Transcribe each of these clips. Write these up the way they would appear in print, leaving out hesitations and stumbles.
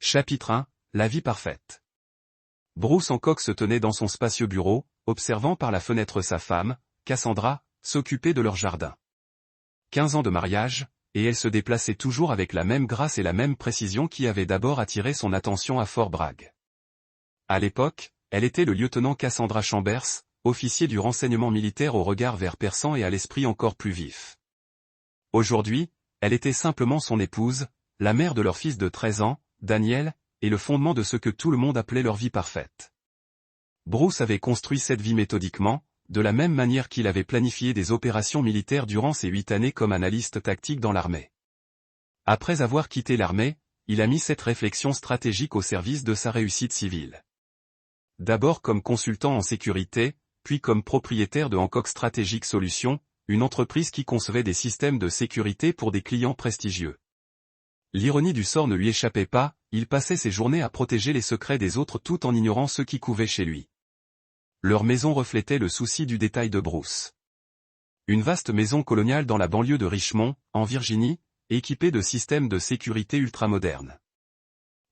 Chapitre 1, la vie parfaite. Bruce Hancock se tenait dans son spacieux bureau, observant par la fenêtre sa femme, Cassandra, s'occuper de leur jardin. 15 ans de mariage, et elle se déplaçait toujours avec la même grâce et la même précision qui avait d'abord attiré son attention à Fort Bragg. À l'époque, elle était le lieutenant Cassandra Chambers, officier du renseignement militaire au regard vert perçant et à l'esprit encore plus vif. Aujourd'hui, elle était simplement son épouse, la mère de leur fils de 13 ans, Daniel, et le fondement de ce que tout le monde appelait leur vie parfaite. Bruce avait construit cette vie méthodiquement, de la même manière qu'il avait planifié des opérations militaires durant ses 8 années comme analyste tactique dans l'armée. Après avoir quitté l'armée, il a mis cette réflexion stratégique au service de sa réussite civile. D'abord comme consultant en sécurité, puis comme propriétaire de Hancock Strategic Solutions, une entreprise qui concevait des systèmes de sécurité pour des clients prestigieux. L'ironie du sort ne lui échappait pas, il passait ses journées à protéger les secrets des autres tout en ignorant ceux qui couvaient chez lui. Leur maison reflétait le souci du détail de Bruce. Une vaste maison coloniale dans la banlieue de Richmond, en Virginie, équipée de systèmes de sécurité ultramodernes.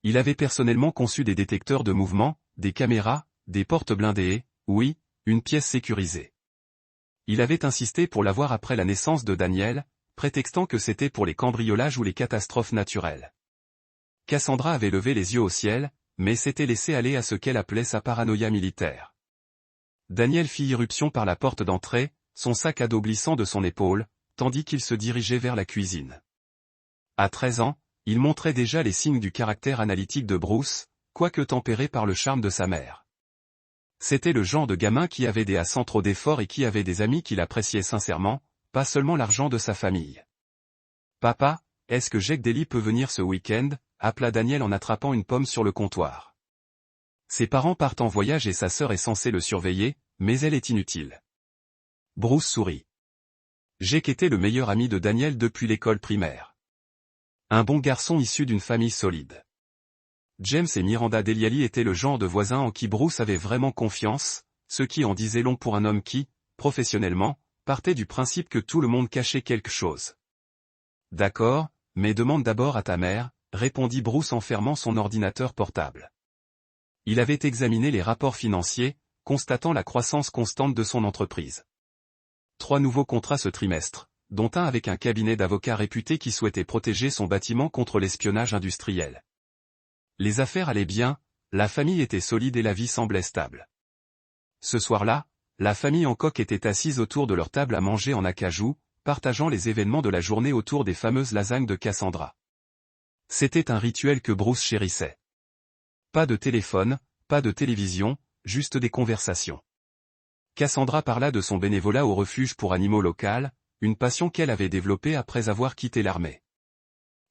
Il avait personnellement conçu des détecteurs de mouvement, des caméras, des portes blindées et, oui, une pièce sécurisée. Il avait insisté pour l'avoir après la naissance de Daniel, prétextant que c'était pour les cambriolages ou les catastrophes naturelles. Cassandra avait levé les yeux au ciel, mais s'était laissé aller à ce qu'elle appelait sa paranoïa militaire. Daniel fit irruption par la porte d'entrée, son sac à dos glissant de son épaule, tandis qu'il se dirigeait vers la cuisine. À 13 ans, il montrait déjà les signes du caractère analytique de Bruce, quoique tempéré par le charme de sa mère. C'était le genre de gamin qui avait des sans trop d'efforts et qui avait des amis qui l'appréciaient sincèrement, pas seulement l'argent de sa famille. « Papa, est-ce que Jake Daly peut venir ce week-end » appela Daniel en attrapant une pomme sur le comptoir. Ses parents partent en voyage et sa sœur est censée le surveiller, mais elle est inutile. Bruce sourit. Jake était le meilleur ami de Daniel depuis l'école primaire. Un bon garçon issu d'une famille solide. James et Miranda Deliali étaient le genre de voisins en qui Bruce avait vraiment confiance, ce qui en disait long pour un homme qui, professionnellement, partait du principe que tout le monde cachait quelque chose. « D'accord, mais demande d'abord à ta mère », répondit Bruce en fermant son ordinateur portable. Il avait examiné les rapports financiers, constatant la croissance constante de son entreprise. 3 nouveaux contrats ce trimestre, dont un avec un cabinet d'avocats réputé qui souhaitait protéger son bâtiment contre l'espionnage industriel. Les affaires allaient bien, la famille était solide et la vie semblait stable. Ce soir-là, la famille Hancock était assise autour de leur table à manger en acajou, partageant les événements de la journée autour des fameuses lasagnes de Cassandra. C'était un rituel que Bruce chérissait. Pas de téléphone, pas de télévision, juste des conversations. Cassandra parla de son bénévolat au refuge pour animaux local, une passion qu'elle avait développée après avoir quitté l'armée.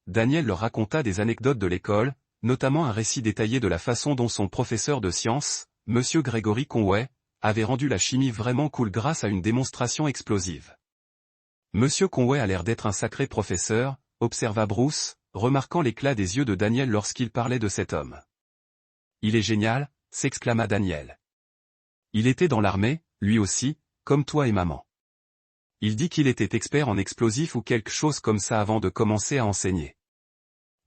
Daniel leur raconta des anecdotes de l'école, notamment un récit détaillé de la façon dont son professeur de sciences, M. Gregory Conway, avait rendu la chimie vraiment cool grâce à une démonstration explosive. M. Conway a l'air d'être un sacré professeur, observa Bruce, remarquant l'éclat des yeux de Daniel lorsqu'il parlait de cet homme. Il est génial, s'exclama Daniel. Il était dans l'armée, lui aussi, comme toi et maman. Il dit qu'il était expert en explosifs ou quelque chose comme ça avant de commencer à enseigner.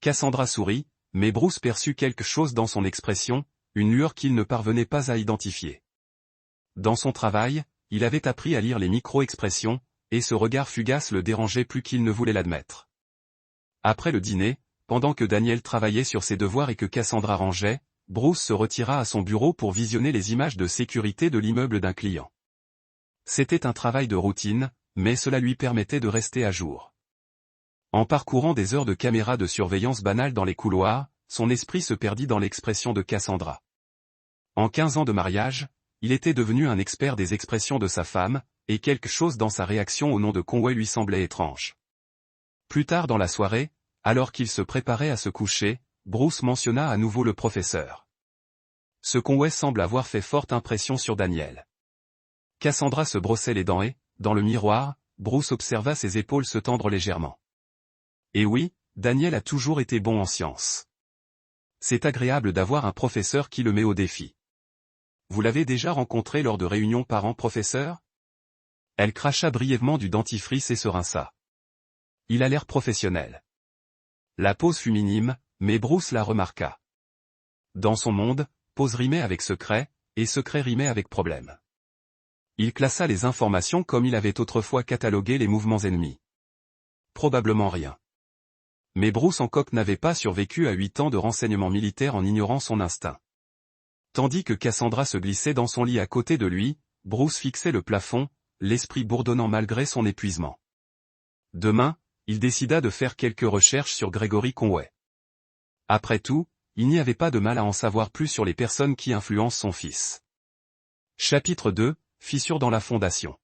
Cassandra sourit, mais Bruce perçut quelque chose dans son expression, une lueur qu'il ne parvenait pas à identifier. Dans son travail, il avait appris à lire les micro-expressions, et ce regard fugace le dérangeait plus qu'il ne voulait l'admettre. Après le dîner, pendant que Daniel travaillait sur ses devoirs et que Cassandra rangeait, Bruce se retira à son bureau pour visionner les images de sécurité de l'immeuble d'un client. C'était un travail de routine, mais cela lui permettait de rester à jour. En parcourant des heures de caméras de surveillance banales dans les couloirs, son esprit se perdit dans l'expression de Cassandra. En 15 ans de mariage, il était devenu un expert des expressions de sa femme, et quelque chose dans sa réaction au nom de Conway lui semblait étrange. Plus tard dans la soirée, alors qu'il se préparait à se coucher, Bruce mentionna à nouveau le professeur. Ce Conway semble avoir fait forte impression sur Daniel. Cassandra se brossait les dents et, dans le miroir, Bruce observa ses épaules se tendre légèrement. Et oui, Daniel a toujours été bon en sciences. C'est agréable d'avoir un professeur qui le met au défi. Vous l'avez déjà rencontré lors de réunions parents-professeurs ? Elle cracha brièvement du dentifrice et se rinça. Il a l'air professionnel. La pause fut minime, mais Bruce la remarqua. Dans son monde, pause rimait avec secret, et secret rimait avec problème. Il classa les informations comme il avait autrefois catalogué les mouvements ennemis. Probablement rien. Mais Bruce Hancock n'avait pas survécu à 8 ans de renseignements militaires en ignorant son instinct. Tandis que Cassandra se glissait dans son lit à côté de lui, Bruce fixait le plafond, l'esprit bourdonnant malgré son épuisement. Demain, il décida de faire quelques recherches sur Gregory Conway. Après tout, il n'y avait pas de mal à en savoir plus sur les personnes qui influencent son fils. Chapitre 2, Fissure dans la fondation.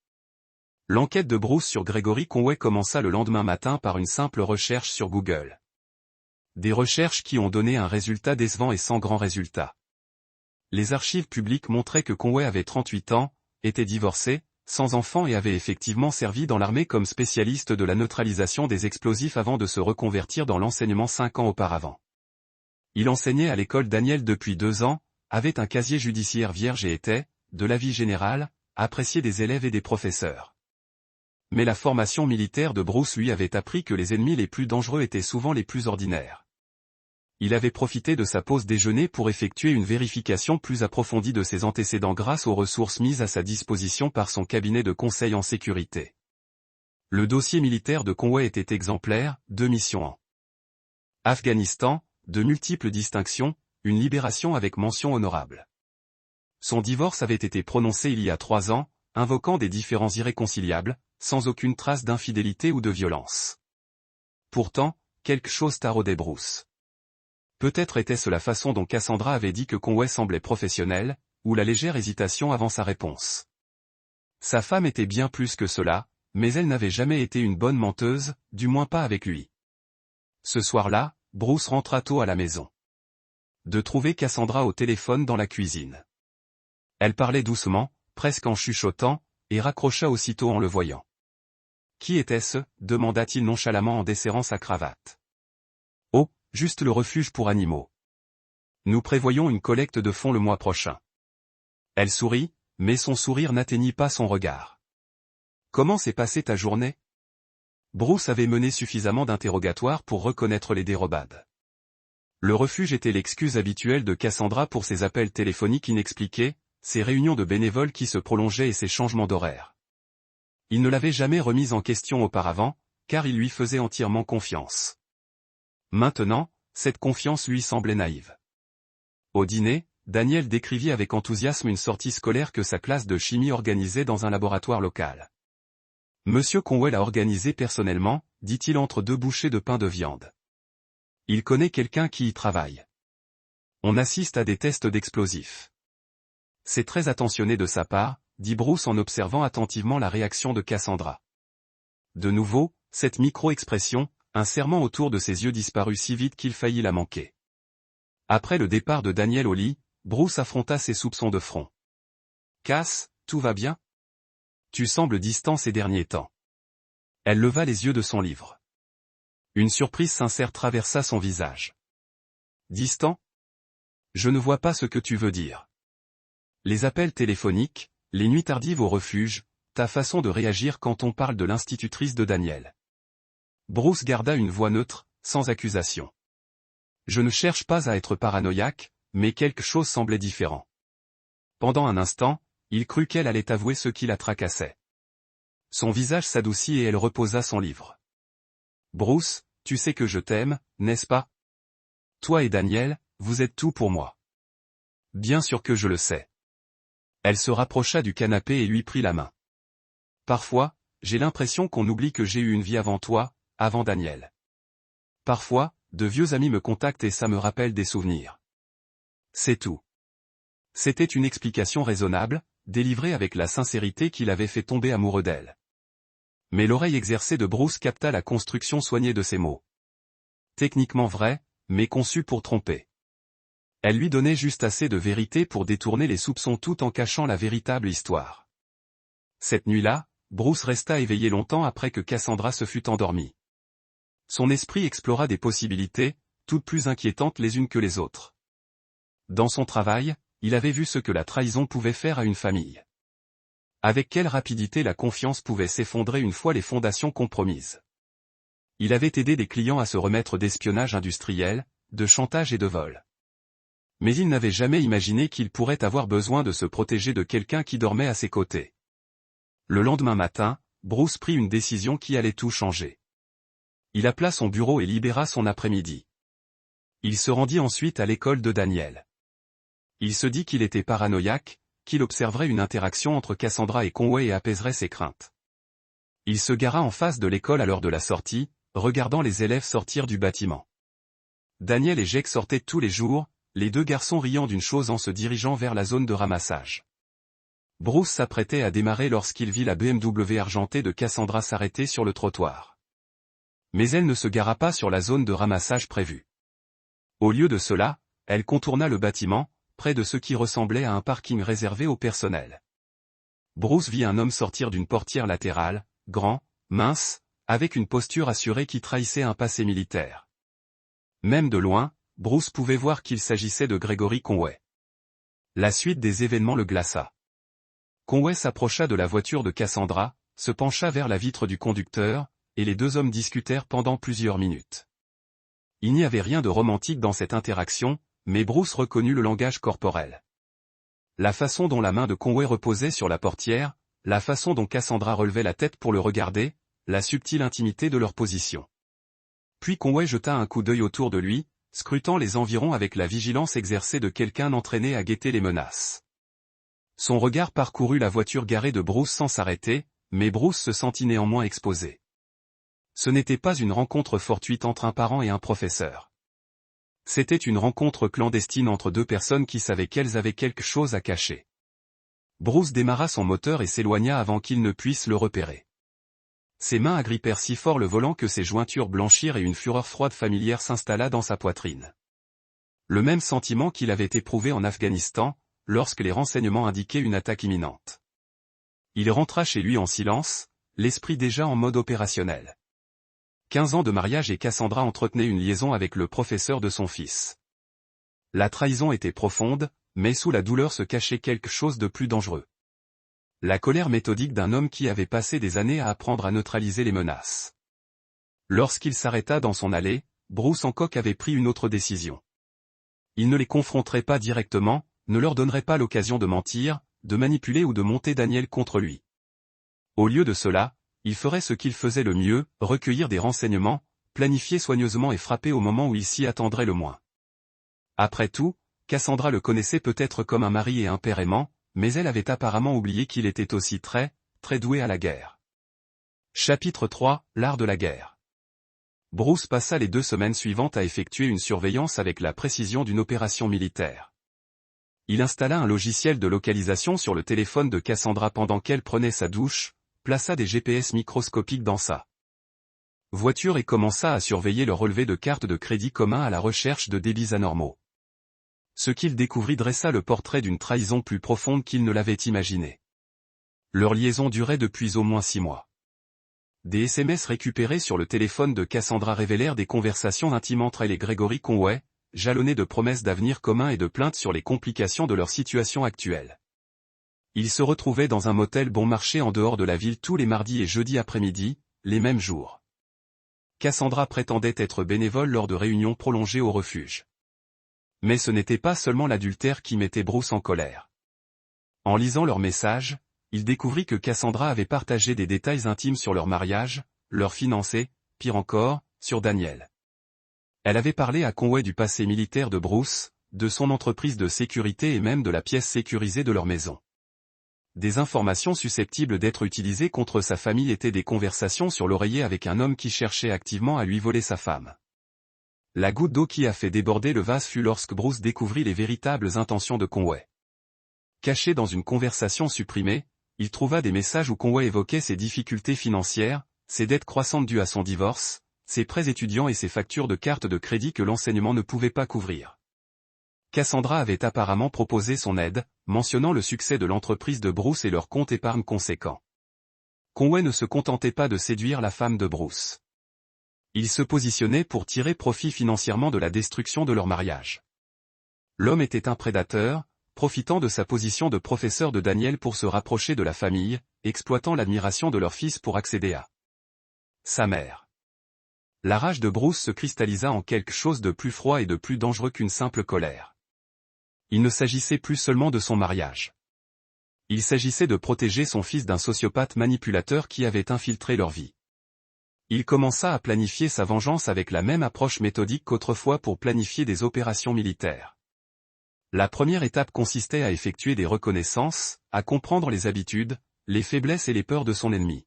L'enquête de Bruce sur Gregory Conway commença le lendemain matin par une simple recherche sur Google. Des recherches qui ont donné un résultat décevant et sans grand résultat. Les archives publiques montraient que Conway avait 38 ans, était divorcé, sans enfant et avait effectivement servi dans l'armée comme spécialiste de la neutralisation des explosifs avant de se reconvertir dans l'enseignement 5 ans auparavant. Il enseignait à l'école Daniel depuis 2 ans, avait un casier judiciaire vierge et était, de l'avis général, apprécié des élèves et des professeurs. Mais la formation militaire de Bruce lui avait appris que les ennemis les plus dangereux étaient souvent les plus ordinaires. Il avait profité de sa pause déjeuner pour effectuer une vérification plus approfondie de ses antécédents grâce aux ressources mises à sa disposition par son cabinet de conseil en sécurité. Le dossier militaire de Conway était exemplaire, 2 missions en Afghanistan, de multiples distinctions, une libération avec mention honorable. Son divorce avait été prononcé il y a 3 ans, invoquant des différends irréconciliables, sans aucune trace d'infidélité ou de violence. Pourtant, quelque chose taraudait Bruce. Peut-être était-ce la façon dont Cassandra avait dit que Conway semblait professionnel, ou la légère hésitation avant sa réponse. Sa femme était bien plus que cela, mais elle n'avait jamais été une bonne menteuse, du moins pas avec lui. Ce soir-là, Bruce rentra tôt à la maison. De trouver Cassandra au téléphone dans la cuisine. Elle parlait doucement, presque en chuchotant, et raccrocha aussitôt en le voyant. « Qui était-ce » demanda-t-il nonchalamment en desserrant sa cravate. « Oh, juste le refuge pour animaux. Nous prévoyons une collecte de fonds le mois prochain. » Elle sourit, mais son sourire n'atteignit pas son regard. « Comment s'est passée ta journée ?» Bruce avait mené suffisamment d'interrogatoires pour reconnaître les dérobades. Le refuge était l'excuse habituelle de Cassandra pour ses appels téléphoniques inexpliqués, ses réunions de bénévoles qui se prolongeaient et ses changements d'horaire. Il ne l'avait jamais remise en question auparavant, car il lui faisait entièrement confiance. Maintenant, cette confiance lui semblait naïve. Au dîner, Daniel décrivit avec enthousiasme une sortie scolaire que sa classe de chimie organisait dans un laboratoire local. « Monsieur Conway l'a organisé personnellement », dit-il entre 2 bouchées de pain de viande. Il connaît quelqu'un qui y travaille. On assiste à des tests d'explosifs. C'est très attentionné de sa part, dit Bruce en observant attentivement la réaction de Cassandra. De nouveau, cette micro-expression, un serrement autour de ses yeux disparut si vite qu'il faillit la manquer. Après le départ de Daniel au lit, Bruce affronta ses soupçons de front. « Cass, tout va bien ? Tu sembles distant ces derniers temps. » Elle leva les yeux de son livre. Une surprise sincère traversa son visage. « Distant ? Je ne vois pas ce que tu veux dire. Les appels téléphoniques, les nuits tardives au refuge, ta façon de réagir quand on parle de l'institutrice de Daniel. » Bruce garda une voix neutre, sans accusation. Je ne cherche pas à être paranoïaque, mais quelque chose semblait différent. Pendant un instant, il crut qu'elle allait avouer ce qui la tracassait. Son visage s'adoucit et elle reposa son livre. Bruce, tu sais que je t'aime, n'est-ce pas? Toi et Daniel, vous êtes tout pour moi. Bien sûr que je le sais. Elle se rapprocha du canapé et lui prit la main. Parfois, j'ai l'impression qu'on oublie que j'ai eu une vie avant toi, avant Daniel. Parfois, de vieux amis me contactent et ça me rappelle des souvenirs. C'est tout. C'était une explication raisonnable, délivrée avec la sincérité qui l'avait fait tomber amoureux d'elle. Mais l'oreille exercée de Bruce capta la construction soignée de ces mots. Techniquement vrai, mais conçu pour tromper. Elle lui donnait juste assez de vérité pour détourner les soupçons tout en cachant la véritable histoire. Cette nuit-là, Bruce resta éveillé longtemps après que Cassandra se fût endormie. Son esprit explora des possibilités, toutes plus inquiétantes les unes que les autres. Dans son travail, il avait vu ce que la trahison pouvait faire à une famille. Avec quelle rapidité la confiance pouvait s'effondrer une fois les fondations compromises. Il avait aidé des clients à se remettre d'espionnage industriel, de chantage et de vol. Mais il n'avait jamais imaginé qu'il pourrait avoir besoin de se protéger de quelqu'un qui dormait à ses côtés. Le lendemain matin, Bruce prit une décision qui allait tout changer. Il appela son bureau et libéra son après-midi. Il se rendit ensuite à l'école de Daniel. Il se dit qu'il était paranoïaque, qu'il observerait une interaction entre Cassandra et Conway et apaiserait ses craintes. Il se gara en face de l'école à l'heure de la sortie, regardant les élèves sortir du bâtiment. Daniel et Jake sortaient tous les jours, les deux garçons riant d'une chose en se dirigeant vers la zone de ramassage. Bruce s'apprêtait à démarrer lorsqu'il vit la BMW argentée de Cassandra s'arrêter sur le trottoir. Mais elle ne se gara pas sur la zone de ramassage prévue. Au lieu de cela, elle contourna le bâtiment, près de ce qui ressemblait à un parking réservé au personnel. Bruce vit un homme sortir d'une portière latérale, grand, mince, avec une posture assurée qui trahissait un passé militaire. Même de loin, Bruce pouvait voir qu'il s'agissait de Gregory Conway. La suite des événements le glaça. Conway s'approcha de la voiture de Cassandra, se pencha vers la vitre du conducteur, et les deux hommes discutèrent pendant plusieurs minutes. Il n'y avait rien de romantique dans cette interaction, mais Bruce reconnut le langage corporel. La façon dont la main de Conway reposait sur la portière, la façon dont Cassandra relevait la tête pour le regarder, la subtile intimité de leur position. Puis Conway jeta un coup d'œil autour de lui, scrutant les environs avec la vigilance exercée de quelqu'un entraîné à guetter les menaces. Son regard parcourut la voiture garée de Bruce sans s'arrêter, mais Bruce se sentit néanmoins exposé. Ce n'était pas une rencontre fortuite entre un parent et un professeur. C'était une rencontre clandestine entre deux personnes qui savaient qu'elles avaient quelque chose à cacher. Bruce démarra son moteur et s'éloigna avant qu'il ne puisse le repérer. Ses mains agrippèrent si fort le volant que ses jointures blanchirent et une fureur froide familière s'installa dans sa poitrine. Le même sentiment qu'il avait éprouvé en Afghanistan, lorsque les renseignements indiquaient une attaque imminente. Il rentra chez lui en silence, l'esprit déjà en mode opérationnel. 15 ans de mariage et Cassandra entretenait une liaison avec le professeur de son fils. La trahison était profonde, mais sous la douleur se cachait quelque chose de plus dangereux. La colère méthodique d'un homme qui avait passé des années à apprendre à neutraliser les menaces. Lorsqu'il s'arrêta dans son allée, Bruce Hancock avait pris une autre décision. Il ne les confronterait pas directement, ne leur donnerait pas l'occasion de mentir, de manipuler ou de monter Daniel contre lui. Au lieu de cela, il ferait ce qu'il faisait le mieux, recueillir des renseignements, planifier soigneusement et frapper au moment où il s'y attendrait le moins. Après tout, Cassandra le connaissait peut-être comme un mari et un père aimant, mais elle avait apparemment oublié qu'il était aussi très doué à la guerre. Chapitre 3, l'art de la guerre. Bruce passa les 2 semaines suivantes à effectuer une surveillance avec la précision d'une opération militaire. Il installa un logiciel de localisation sur le téléphone de Cassandra pendant qu'elle prenait sa douche, plaça des GPS microscopiques dans sa voiture et commença à surveiller le relevé de cartes de crédit commun à la recherche de débits anormaux. Ce qu'il découvrit dressa le portrait d'une trahison plus profonde qu'il ne l'avait imaginé. Leur liaison durait depuis au moins 6 mois. Des SMS récupérés sur le téléphone de Cassandra révélèrent des conversations intimes entre elle et Gregory Conway, jalonnées de promesses d'avenir commun et de plaintes sur les complications de leur situation actuelle. Ils se retrouvaient dans un motel bon marché en dehors de la ville tous les mardis et jeudis après-midi, les mêmes jours. Cassandra prétendait être bénévole lors de réunions prolongées au refuge. Mais ce n'était pas seulement l'adultère qui mettait Bruce en colère. En lisant leurs messages, il découvrit que Cassandra avait partagé des détails intimes sur leur mariage, leurs finances et, pire encore, sur Daniel. Elle avait parlé à Conway du passé militaire de Bruce, de son entreprise de sécurité et même de la pièce sécurisée de leur maison. Des informations susceptibles d'être utilisées contre sa famille étaient des conversations sur l'oreiller avec un homme qui cherchait activement à lui voler sa femme. La goutte d'eau qui a fait déborder le vase fut lorsque Bruce découvrit les véritables intentions de Conway. Caché dans une conversation supprimée, il trouva des messages où Conway évoquait ses difficultés financières, ses dettes croissantes dues à son divorce, ses prêts étudiants et ses factures de cartes de crédit que l'enseignement ne pouvait pas couvrir. Cassandra avait apparemment proposé son aide, mentionnant le succès de l'entreprise de Bruce et leur compte épargne conséquent. Conway ne se contentait pas de séduire la femme de Bruce. Il se positionnait pour tirer profit financièrement de la destruction de leur mariage. L'homme était un prédateur, profitant de sa position de professeur de Daniel pour se rapprocher de la famille, exploitant l'admiration de leur fils pour accéder à sa mère. La rage de Bruce se cristallisa en quelque chose de plus froid et de plus dangereux qu'une simple colère. Il ne s'agissait plus seulement de son mariage. Il s'agissait de protéger son fils d'un sociopathe manipulateur qui avait infiltré leur vie. Il commença à planifier sa vengeance avec la même approche méthodique qu'autrefois pour planifier des opérations militaires. La première étape consistait à effectuer des reconnaissances, à comprendre les habitudes, les faiblesses et les peurs de son ennemi.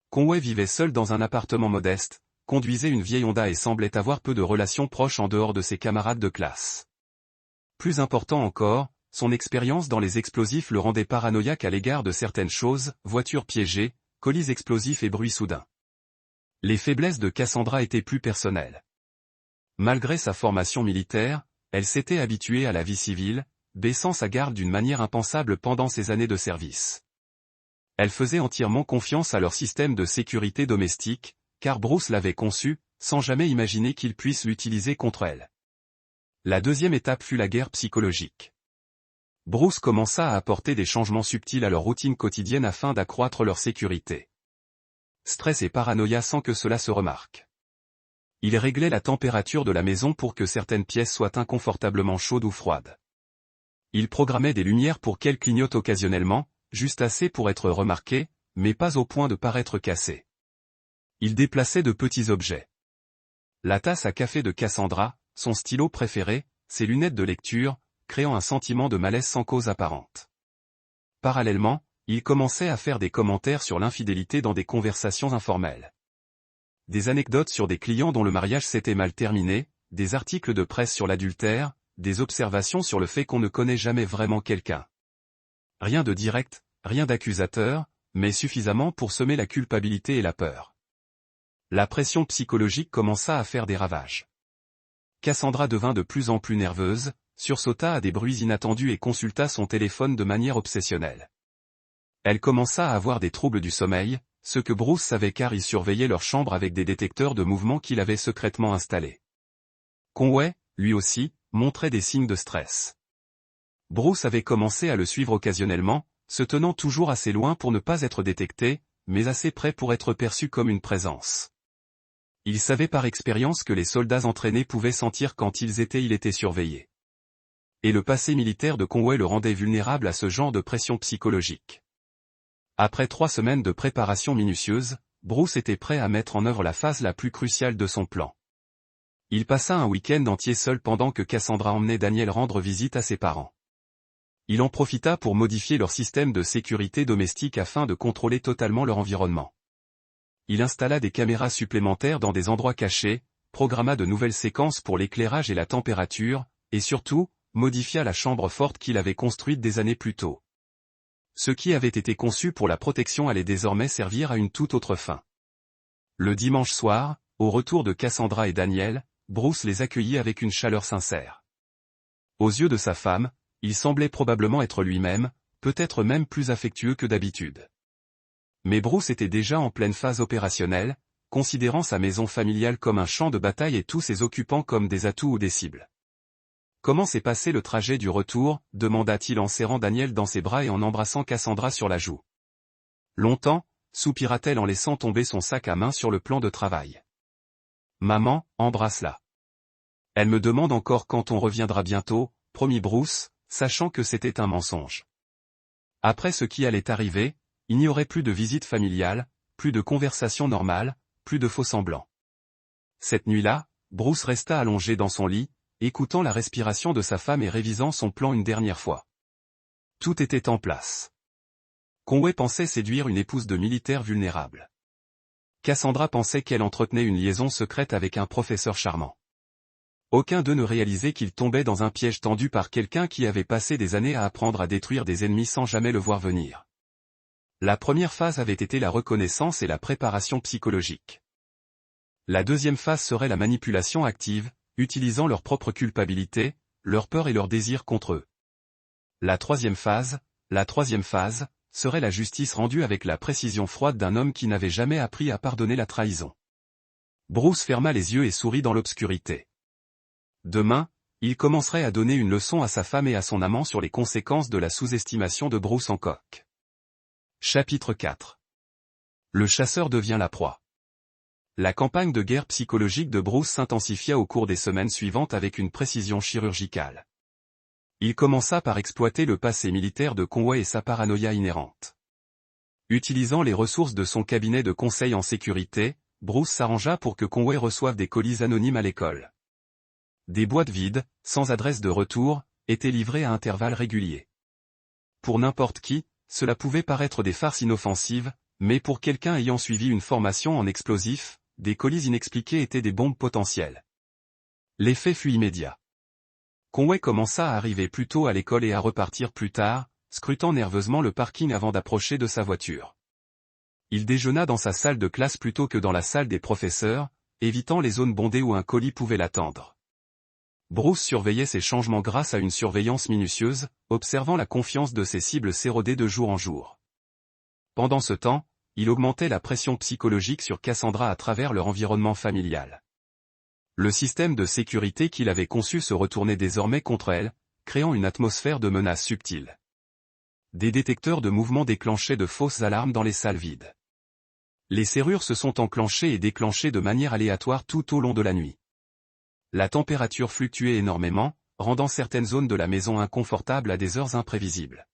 Conway vivait seul dans un appartement modeste, conduisait une vieille Honda et semblait avoir peu de relations proches en dehors de ses camarades de classe. Plus important encore, son expérience dans les explosifs le rendait paranoïaque à l'égard de certaines choses, voitures piégées, colis explosifs et bruits soudains. Les faiblesses de Cassandra étaient plus personnelles. Malgré sa formation militaire, elle s'était habituée à la vie civile, baissant sa garde d'une manière impensable pendant ses années de service. Elle faisait entièrement confiance à leur système de sécurité domestique, car Bruce l'avait conçu, sans jamais imaginer qu'il puisse l'utiliser contre elle. La deuxième étape fut la guerre psychologique. Bruce commença à apporter des changements subtils à leur routine quotidienne afin d'accroître leur sécurité. Stress et paranoïa sans que cela se remarque. Il réglait la température de la maison pour que certaines pièces soient inconfortablement chaudes ou froides. Il programmait des lumières pour qu'elles clignotent occasionnellement, juste assez pour être remarquées, mais pas au point de paraître cassées. Il déplaçait de petits objets. La tasse à café de Cassandra, son stylo préféré, ses lunettes de lecture, créant un sentiment de malaise sans cause apparente. Parallèlement, il commençait à faire des commentaires sur l'infidélité dans des conversations informelles. Des anecdotes sur des clients dont le mariage s'était mal terminé, des articles de presse sur l'adultère, des observations sur le fait qu'on ne connaît jamais vraiment quelqu'un. Rien de direct, rien d'accusateur, mais suffisamment pour semer la culpabilité et la peur. La pression psychologique commença à faire des ravages. Cassandra devint de plus en plus nerveuse, sursauta à des bruits inattendus et consulta son téléphone de manière obsessionnelle. Elle commença à avoir des troubles du sommeil, ce que Bruce savait car il surveillait leur chambre avec des détecteurs de mouvement qu'il avait secrètement installés. Conway, lui aussi, montrait des signes de stress. Bruce avait commencé à le suivre occasionnellement, se tenant toujours assez loin pour ne pas être détecté, mais assez près pour être perçu comme une présence. Il savait par expérience que les soldats entraînés pouvaient sentir quand il était surveillé. Et le passé militaire de Conway le rendait vulnérable à ce genre de pression psychologique. Après 3 semaines de préparation minutieuse, Bruce était prêt à mettre en œuvre la phase la plus cruciale de son plan. Il passa un week-end entier seul pendant que Cassandra emmenait Daniel rendre visite à ses parents. Il en profita pour modifier leur système de sécurité domestique afin de contrôler totalement leur environnement. Il installa des caméras supplémentaires dans des endroits cachés, programma de nouvelles séquences pour l'éclairage et la température, et surtout, modifia la chambre forte qu'il avait construite des années plus tôt. Ce qui avait été conçu pour la protection allait désormais servir à une toute autre fin. Le dimanche soir, au retour de Cassandra et Daniel, Bruce les accueillit avec une chaleur sincère. Aux yeux de sa femme, il semblait probablement être lui-même, peut-être même plus affectueux que d'habitude. Mais Bruce était déjà en pleine phase opérationnelle, considérant sa maison familiale comme un champ de bataille et tous ses occupants comme des atouts ou des cibles. « Comment s'est passé le trajet du retour ?» demanda-t-il en serrant Daniel dans ses bras et en embrassant Cassandra sur la joue. « Longtemps » soupira-t-elle en laissant tomber son sac à main sur le plan de travail. « Maman, embrasse-la. » « Elle me demande encore quand on reviendra bientôt, promit Bruce, sachant que c'était un mensonge. Après ce qui allait arriver, il n'y aurait plus de visite familiale, plus de conversation normale, plus de faux-semblants. Cette nuit-là, Bruce resta allongé dans son lit, écoutant la respiration de sa femme et révisant son plan une dernière fois. Tout était en place. Conway pensait séduire une épouse de militaire vulnérable. Cassandra pensait qu'elle entretenait une liaison secrète avec un professeur charmant. Aucun d'eux ne réalisait qu'il tombait dans un piège tendu par quelqu'un qui avait passé des années à apprendre à détruire des ennemis sans jamais le voir venir. La première phase avait été la reconnaissance et la préparation psychologique. La deuxième phase serait la manipulation active, utilisant leur propre culpabilité, leur peur et leur désir contre eux. La troisième phase, serait la justice rendue avec la précision froide d'un homme qui n'avait jamais appris à pardonner la trahison. Bruce ferma les yeux et sourit dans l'obscurité. Demain, il commencerait à donner une leçon à sa femme et à son amant sur les conséquences de la sous-estimation de Bruce Hancock. Chapitre 4. Le chasseur devient la proie. La campagne de guerre psychologique de Bruce s'intensifia au cours des semaines suivantes avec une précision chirurgicale. Il commença par exploiter le passé militaire de Conway et sa paranoïa inhérente. Utilisant les ressources de son cabinet de conseil en sécurité, Bruce s'arrangea pour que Conway reçoive des colis anonymes à l'école. Des boîtes vides, sans adresse de retour, étaient livrées à intervalles réguliers. Pour n'importe qui, cela pouvait paraître des farces inoffensives, mais pour quelqu'un ayant suivi une formation en explosifs, des colis inexpliqués étaient des bombes potentielles. L'effet fut immédiat. Conway commença à arriver plus tôt à l'école et à repartir plus tard, scrutant nerveusement le parking avant d'approcher de sa voiture. Il déjeuna dans sa salle de classe plutôt que dans la salle des professeurs, évitant les zones bondées où un colis pouvait l'attendre. Bruce surveillait ses changements grâce à une surveillance minutieuse, observant la confiance de ses cibles s'éroder de jour en jour. Pendant ce temps, il augmentait la pression psychologique sur Cassandra à travers leur environnement familial. Le système de sécurité qu'il avait conçu se retournait désormais contre elle, créant une atmosphère de menace subtile. Des détecteurs de mouvements déclenchaient de fausses alarmes dans les salles vides. Les serrures se sont enclenchées et déclenchées de manière aléatoire tout au long de la nuit. La température fluctuait énormément, rendant certaines zones de la maison inconfortables à des heures imprévisibles.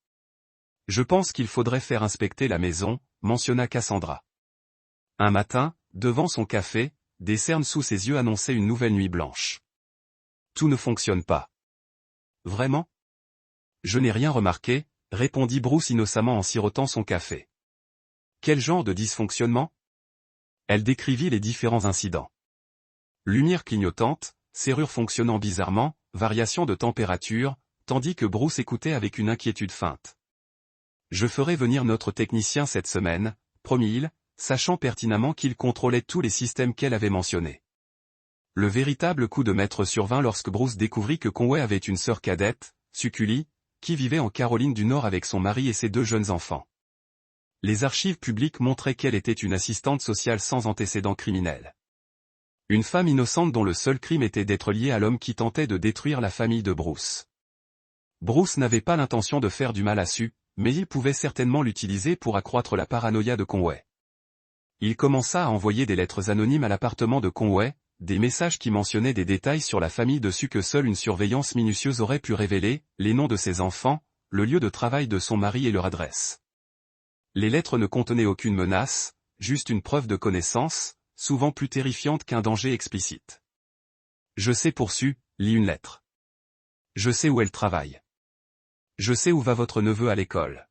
Je pense qu'il faudrait faire inspecter la maison, mentionna Cassandra. Un matin, devant son café, des cernes sous ses yeux annonçaient une nouvelle nuit blanche. Tout ne fonctionne pas. Vraiment? Je n'ai rien remarqué, répondit Bruce innocemment en sirotant son café. Quel genre de dysfonctionnement? Elle décrivit les différents incidents. Lumière clignotante, serrure fonctionnant bizarrement, variation de température, tandis que Bruce écoutait avec une inquiétude feinte. Je ferai venir notre technicien cette semaine, promit-il, sachant pertinemment qu'il contrôlait tous les systèmes qu'elle avait mentionnés. Le véritable coup de maître survint lorsque Bruce découvrit que Conway avait une sœur cadette, Suculi, qui vivait en Caroline du Nord avec son mari et ses 2 jeunes enfants. Les archives publiques montraient qu'elle était une assistante sociale sans antécédents criminels. Une femme innocente dont le seul crime était d'être liée à l'homme qui tentait de détruire la famille de Bruce. Bruce n'avait pas l'intention de faire du mal à Sue, mais il pouvait certainement l'utiliser pour accroître la paranoïa de Conway. Il commença à envoyer des lettres anonymes à l'appartement de Conway, des messages qui mentionnaient des détails sur la famille dessus que seule une surveillance minutieuse aurait pu révéler, les noms de ses enfants, le lieu de travail de son mari et leur adresse. Les lettres ne contenaient aucune menace, juste une preuve de connaissance, souvent plus terrifiante qu'un danger explicite. Je sais pour Sue, lis une lettre. Je sais où elle travaille. Je sais où va votre neveu à l'école.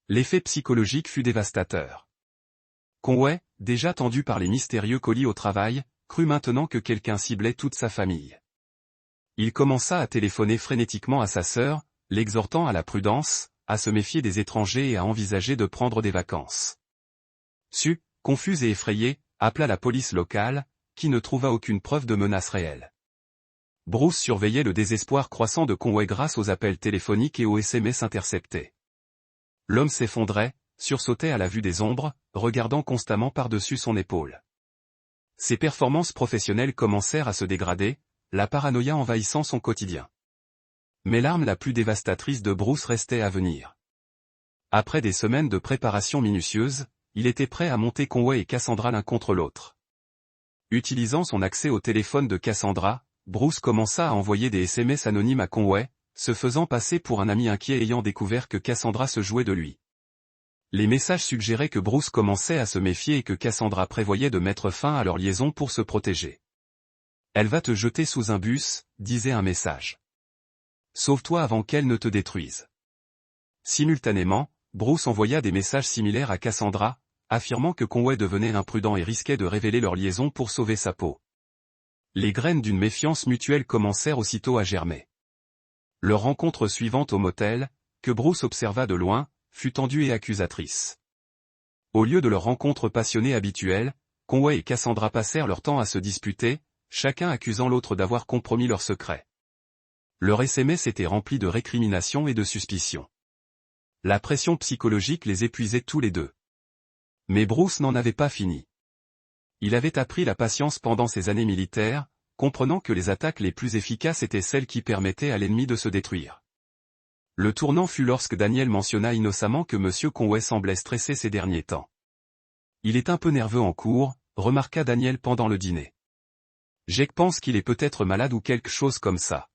L'effet psychologique fut dévastateur. Conway, déjà tendu par les mystérieux colis au travail, crut maintenant que quelqu'un ciblait toute sa famille. Il commença à téléphoner frénétiquement à sa sœur, l'exhortant à la prudence, à se méfier des étrangers et à envisager de prendre des vacances. Sue, confuse et effrayée, appela la police locale, qui ne trouva aucune preuve de menace réelle. Bruce surveillait le désespoir croissant de Conway grâce aux appels téléphoniques et aux SMS interceptés. L'homme s'effondrait, sursautait à la vue des ombres, regardant constamment par-dessus son épaule. Ses performances professionnelles commencèrent à se dégrader, la paranoïa envahissant son quotidien. Mais l'arme la plus dévastatrice de Bruce restait à venir. Après des semaines de préparation minutieuse, il était prêt à monter Conway et Cassandra l'un contre l'autre. Utilisant son accès au téléphone de Cassandra, Bruce commença à envoyer des SMS anonymes à Conway, se faisant passer pour un ami inquiet ayant découvert que Cassandra se jouait de lui. Les messages suggéraient que Bruce commençait à se méfier et que Cassandra prévoyait de mettre fin à leur liaison pour se protéger. « Elle va te jeter sous un bus », disait un message. « Sauve-toi avant qu'elle ne te détruise. » Simultanément, Bruce envoya des messages similaires à Cassandra, affirmant que Conway devenait imprudent et risquait de révéler leur liaison pour sauver sa peau. Les graines d'une méfiance mutuelle commencèrent aussitôt à germer. Leur rencontre suivante au motel, que Bruce observa de loin, fut tendue et accusatrice. Au lieu de leur rencontre passionnée habituelle, Conway et Cassandra passèrent leur temps à se disputer, chacun accusant l'autre d'avoir compromis leur secret. Leur SMS était rempli de récriminations et de suspicions. La pression psychologique les épuisait tous les deux. Mais Bruce n'en avait pas fini. Il avait appris la patience pendant ses années militaires, comprenant que les attaques les plus efficaces étaient celles qui permettaient à l'ennemi de se détruire. Le tournant fut lorsque Daniel mentionna innocemment que M. Conway semblait stressé ces derniers temps. Il est un peu nerveux en cours, remarqua Daniel pendant le dîner. Jake pense qu'il est peut-être malade ou quelque chose comme ça.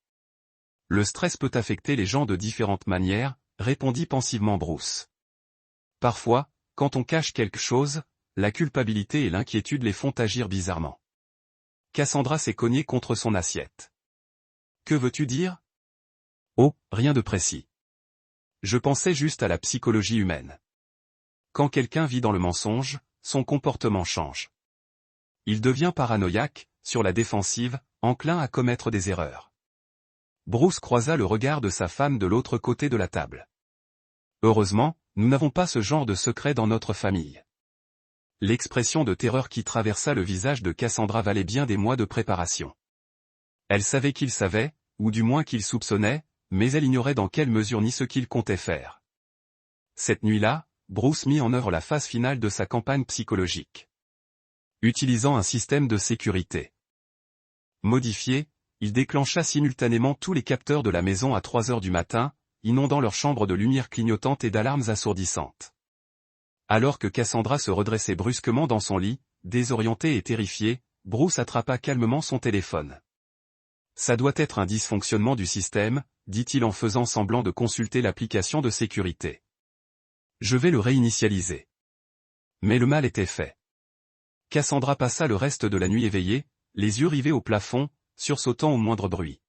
Le stress peut affecter les gens de différentes manières, répondit pensivement Bruce. Parfois, quand on cache quelque chose, la culpabilité et l'inquiétude les font agir bizarrement. Cassandra s'est cognée contre son assiette. Que veux-tu dire? Oh, rien de précis. Je pensais juste à la psychologie humaine. Quand quelqu'un vit dans le mensonge, son comportement change. Il devient paranoïaque, sur la défensive, enclin à commettre des erreurs. Bruce croisa le regard de sa femme de l'autre côté de la table. Heureusement, nous n'avons pas ce genre de secret dans notre famille. L'expression de terreur qui traversa le visage de Cassandra valait bien des mois de préparation. Elle savait qu'il savait, ou du moins qu'il soupçonnait, mais elle ignorait dans quelle mesure ni ce qu'il comptait faire. Cette nuit-là, Bruce mit en œuvre la phase finale de sa campagne psychologique. Utilisant un système de sécurité modifié, il déclencha simultanément tous les capteurs de la maison à 3 heures du matin, inondant leur chambre de lumière clignotante et d'alarmes assourdissantes. Alors que Cassandra se redressait brusquement dans son lit, désorientée et terrifiée, Bruce attrapa calmement son téléphone. Ça doit être un dysfonctionnement du système, dit-il en faisant semblant de consulter l'application de sécurité. Je vais le réinitialiser. Mais le mal était fait. Cassandra passa le reste de la nuit éveillée, les yeux rivés au plafond, sursautant au moindre bruit.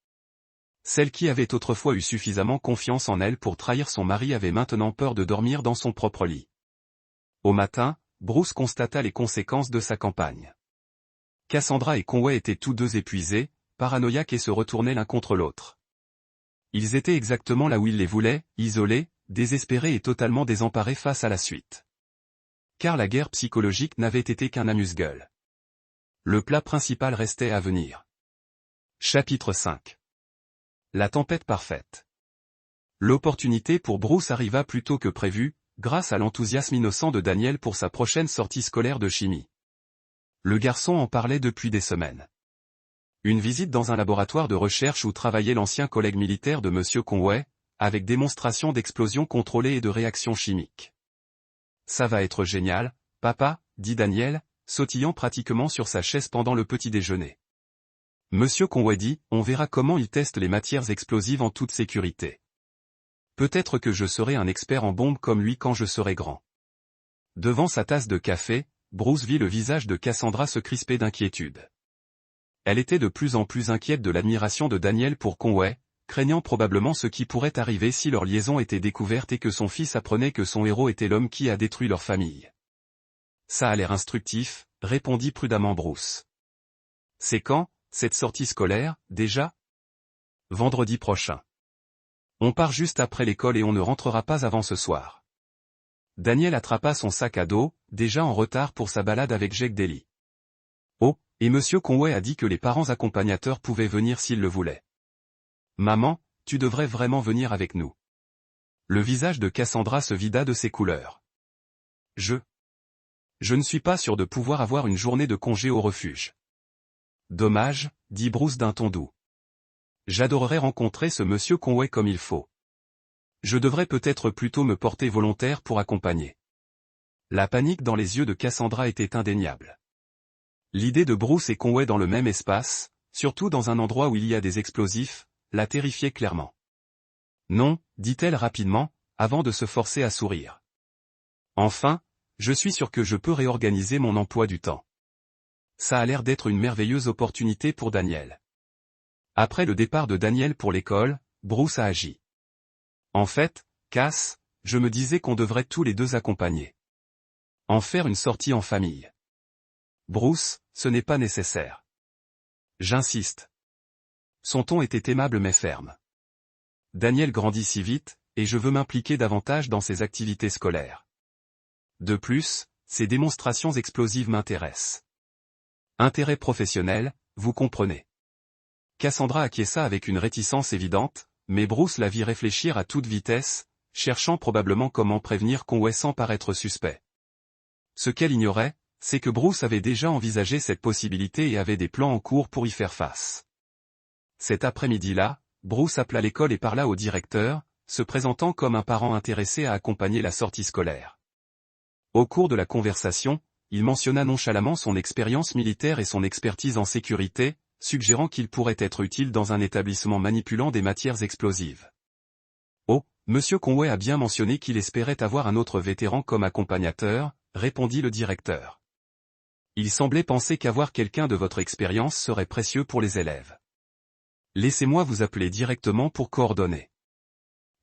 Celle qui avait autrefois eu suffisamment confiance en elle pour trahir son mari avait maintenant peur de dormir dans son propre lit. Au matin, Bruce constata les conséquences de sa campagne. Cassandra et Conway étaient tous deux épuisés, paranoïaques et se retournaient l'un contre l'autre. Ils étaient exactement là où il les voulait, isolés, désespérés et totalement désemparés face à la suite. Car la guerre psychologique n'avait été qu'un amuse-gueule. Le plat principal restait à venir. Chapitre 5. La tempête parfaite. L'opportunité pour Bruce arriva plus tôt que prévu, grâce à l'enthousiasme innocent de Daniel pour sa prochaine sortie scolaire de chimie. Le garçon en parlait depuis des semaines. Une visite dans un laboratoire de recherche où travaillait l'ancien collègue militaire de M. Conway, avec démonstration d'explosions contrôlées et de réactions chimiques. Ça va être génial, papa, dit Daniel, sautillant pratiquement sur sa chaise pendant le petit déjeuner. Monsieur Conway dit, on verra comment il teste les matières explosives en toute sécurité. Peut-être que je serai un expert en bombes comme lui quand je serai grand. Devant sa tasse de café, Bruce vit le visage de Cassandra se crisper d'inquiétude. Elle était de plus en plus inquiète de l'admiration de Daniel pour Conway, craignant probablement ce qui pourrait arriver si leur liaison était découverte et que son fils apprenait que son héros était l'homme qui a détruit leur famille. Ça a l'air instructif, répondit prudemment Bruce. C'est quand, cette sortie scolaire, déjà? Vendredi prochain. On part juste après l'école et on ne rentrera pas avant ce soir. Daniel attrapa son sac à dos, déjà en retard pour sa balade avec Jake Daly. Oh, et Monsieur Conway a dit que les parents accompagnateurs pouvaient venir s'ils le voulaient. Maman, tu devrais vraiment venir avec nous. Le visage de Cassandra se vida de ses couleurs. Je ne suis pas sûr de pouvoir avoir une journée de congé au refuge. Dommage, dit Bruce d'un ton doux. J'adorerais rencontrer ce Monsieur Conway comme il faut. Je devrais peut-être plutôt me porter volontaire pour accompagner. La panique dans les yeux de Cassandra était indéniable. L'idée de Bruce et Conway dans le même espace, surtout dans un endroit où il y a des explosifs, la terrifiait clairement. Non, dit-elle rapidement, avant de se forcer à sourire. Enfin, je suis sûr que je peux réorganiser mon emploi du temps. Ça a l'air d'être une merveilleuse opportunité pour Daniel. Après le départ de Daniel pour l'école, Bruce a agi. En fait, Cass, je me disais qu'on devrait tous les deux accompagner. En faire une sortie en famille. Bruce, ce n'est pas nécessaire. J'insiste. Son ton était aimable mais ferme. Daniel grandit si vite, et je veux m'impliquer davantage dans ses activités scolaires. De plus, ses démonstrations explosives m'intéressent. Intérêt professionnel, vous comprenez. Cassandra acquiesça avec une réticence évidente, mais Bruce la vit réfléchir à toute vitesse, cherchant probablement comment prévenir Conway sans paraître suspect. Ce qu'elle ignorait, c'est que Bruce avait déjà envisagé cette possibilité et avait des plans en cours pour y faire face. Cet après-midi-là, Bruce appela l'école et parla au directeur, se présentant comme un parent intéressé à accompagner la sortie scolaire. Au cours de la conversation, il mentionna nonchalamment son expérience militaire et son expertise en sécurité, suggérant qu'il pourrait être utile dans un établissement manipulant des matières explosives. Oh, Monsieur Conway a bien mentionné qu'il espérait avoir un autre vétéran comme accompagnateur, répondit le directeur. Il semblait penser qu'avoir quelqu'un de votre expérience serait précieux pour les élèves. Laissez-moi vous appeler directement pour coordonner.